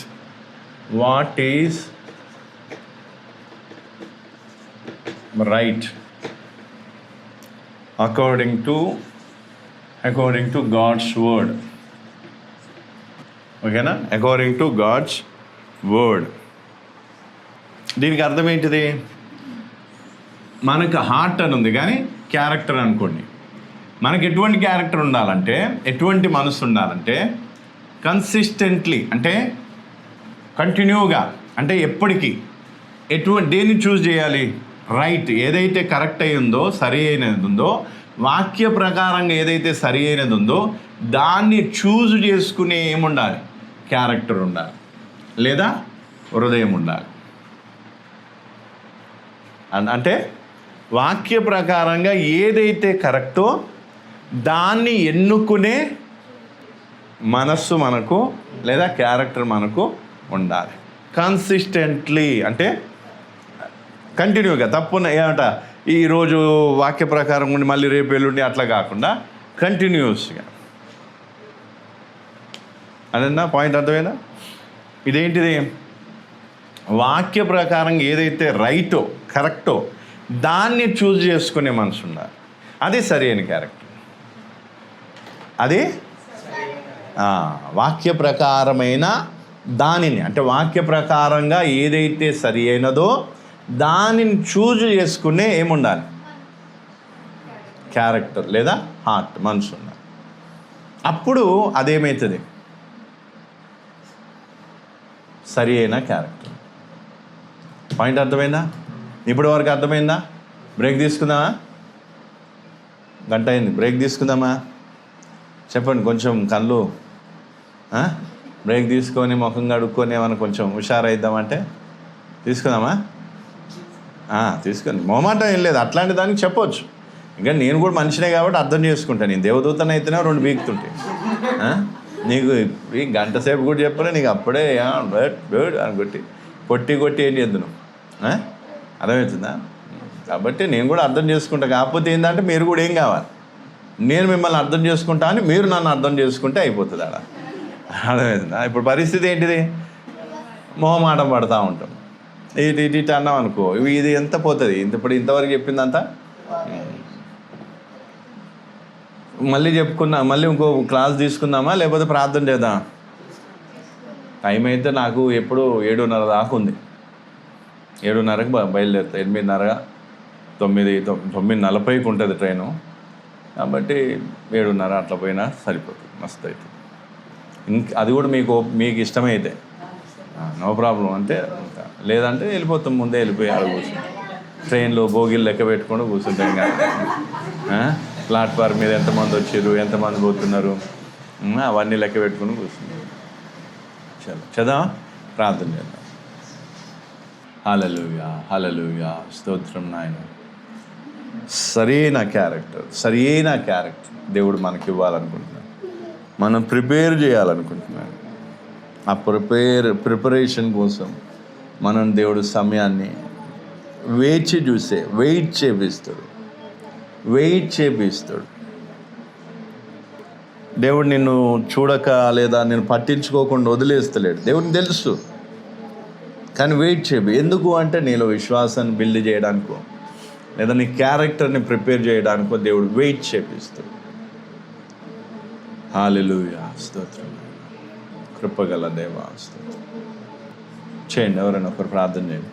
what is right according to God's word. ఓకేనా? According to God's word. దీనికి అర్థం ఏంటిది? మనకు హార్ట్ అని ఉంది కానీ క్యారెక్టర్ అనుకోండి. మనకి ఎటువంటి క్యారెక్టర్ ఉండాలంటే, ఎటువంటి మనసు ఉండాలంటే కన్సిస్టెంట్లీ, అంటే కంటిన్యూగా, అంటే ఎప్పటికీ దేన్ని చూస్ చేయాలి? రైట్, ఏదైతే కరెక్ట్ అయి ఉందో, సరి అయినది ఉందో, వాక్య ప్రకారంగా ఏదైతే సరి అయినది ఉందో దాన్ని చూజ్ చేసుకునే ఏముండాలి? క్యారెక్టర్ ఉండాలి, లేదా హృదయం ఉండాలి. అంటే వాక్య ప్రకారంగా ఏదైతే కరెక్టో దాన్ని ఎన్నుకునే మనస్సు మనకు, లేదా క్యారెక్టర్ మనకు ఉండాలి. కన్సిస్టెంట్లీ అంటే కంటిన్యూగా, తప్పున ఏమంట ఈరోజు వాక్య ప్రకారం ఉండి మళ్ళీ రేపు ఎల్లుండి అట్లా కాకుండా కంటిన్యూస్గా. అదన్నా పాయింట్ అర్థమైనా? ఇదేంటిది? వాక్య ప్రకారం ఏదైతే రైటో, కరెక్టో దాన్ని చూజ్ చేసుకునే మనసు ఉండాలి. అది సరి అయిన క్యారెక్టర్. అది వాక్య ప్రకారమైన దానిని, అంటే వాక్య ప్రకారంగా ఏదైతే సరి అయినదో దానిని చూజ్ చేసుకునే ఏముండాలి? క్యారెక్టర్ లేదా హార్ట్, మనసు ఉండాలి. అప్పుడు అదేమవుతుంది? సరి అయిన క్యారెక్టర్. పాయింట్ అర్థమైందా? ఇప్పటి వరకు అర్థమైందా? బ్రేక్ తీసుకుందామా? గంట అయింది, బ్రేక్ తీసుకుందామా? చెప్పండి. కొంచెం కళ్ళు బ్రేక్ తీసుకొని ముఖం కడుక్కొని ఏమైనా కొంచెం హుషారైద్దామంటే తీసుకుందామా? తీసుకొని మొహమాటం ఏం లేదు, అట్లాంటి దానికి చెప్పొచ్చు. ఇంకా నేను కూడా మనిషినే కాబట్టి అర్థం చేసుకుంటాను. నేను దేవదూతను అయితేనే 2 బీగుతుంటే నీకు ఈ గంట సేపు కూడా చెప్పలే, నీకు అప్పుడే బర్డ్ అని కొట్టి ఏం చేద్దును? అర్థమవుతుందా? కాబట్టి నేను కూడా అర్థం చేసుకుంటా. కాకపోతే ఏంటంటే మీరు కూడా ఏం కావాలి? నేను మిమ్మల్ని అర్థం చేసుకుంటా అని మీరు నన్ను అర్థం చేసుకుంటే అయిపోతుంది. అర్థమవుతుందా? ఇప్పుడు పరిస్థితి ఏంటిది? మొహమాటం పడతా ఉంటాం. ఇటు అన్నాం అనుకో, ఇది ఎంత పోతుంది? ఇంతవరకు చెప్పిందంతా మళ్ళీ చెప్పుకున్నా, మళ్ళీ ఇంకో క్లాస్ తీసుకుందామా, లేకపోతే ప్రార్థన చేద్దాం? టైం అయితే నాకు ఎప్పుడు 7:30 దాకా ఉంది. 7:30కి బయలుదేరుతా. 8:30, 9:40కి ఉంటుంది ట్రైను. కాబట్టి 7:30 అట్లా పోయినా సరిపోతుంది, మస్తు అవుతుంది. అది కూడా మీకు ఇష్టమే అయితే నో ప్రాబ్లం. అంటే లేదంటే వెళ్ళిపోతాం, ముందే వెళ్ళిపోయి ఆడ కూర్చుంటాం. ట్రైన్లో బోగిలు లెక్క పెట్టుకొని కూర్చుంటాం. కానీ ప్లాట్ఫామ్ మీద ఎంతమంది వచ్చారు, ఎంతమంది పోతున్నారు, అవన్నీ లెక్క పెట్టుకొని కూర్చుంటాం. చదా ప్రార్థన చేద్దాం. హల్లెలూయా, హల్లెలూయా, స్తోత్రం నాయన. సరైన క్యారెక్టర్ దేవుడు మనకి ఇవ్వాలనుకుంటున్నాడు. మనం ప్రిపేర్ చేయాలనుకుంటున్నాడు. ఆ ప్రిపరేషన్ కోసం మనం దేవుడు సమయాన్ని వెయిట్ చేపిస్తాడు. దేవుడు నిన్ను చూడక లేదా నేను పట్టించుకోకుండా వదిలేస్తలేడు. దేవుడిని తెలుసు, కానీ వెయిట్ చేయి. ఎందుకు అంటే నీలో విశ్వాసాన్ని బిల్డ్ చేయడానికో, లేదా నీ క్యారెక్టర్ని ప్రిపేర్ చేయడానికో దేవుడు వెయిట్ చేపిస్తాడు. హల్లెలూయా, స్తోత్రం. కృపగల దేవా స్తోత్రం. చేయండి, ఎవరైనా ఒకరు ప్రార్థన చేయండి.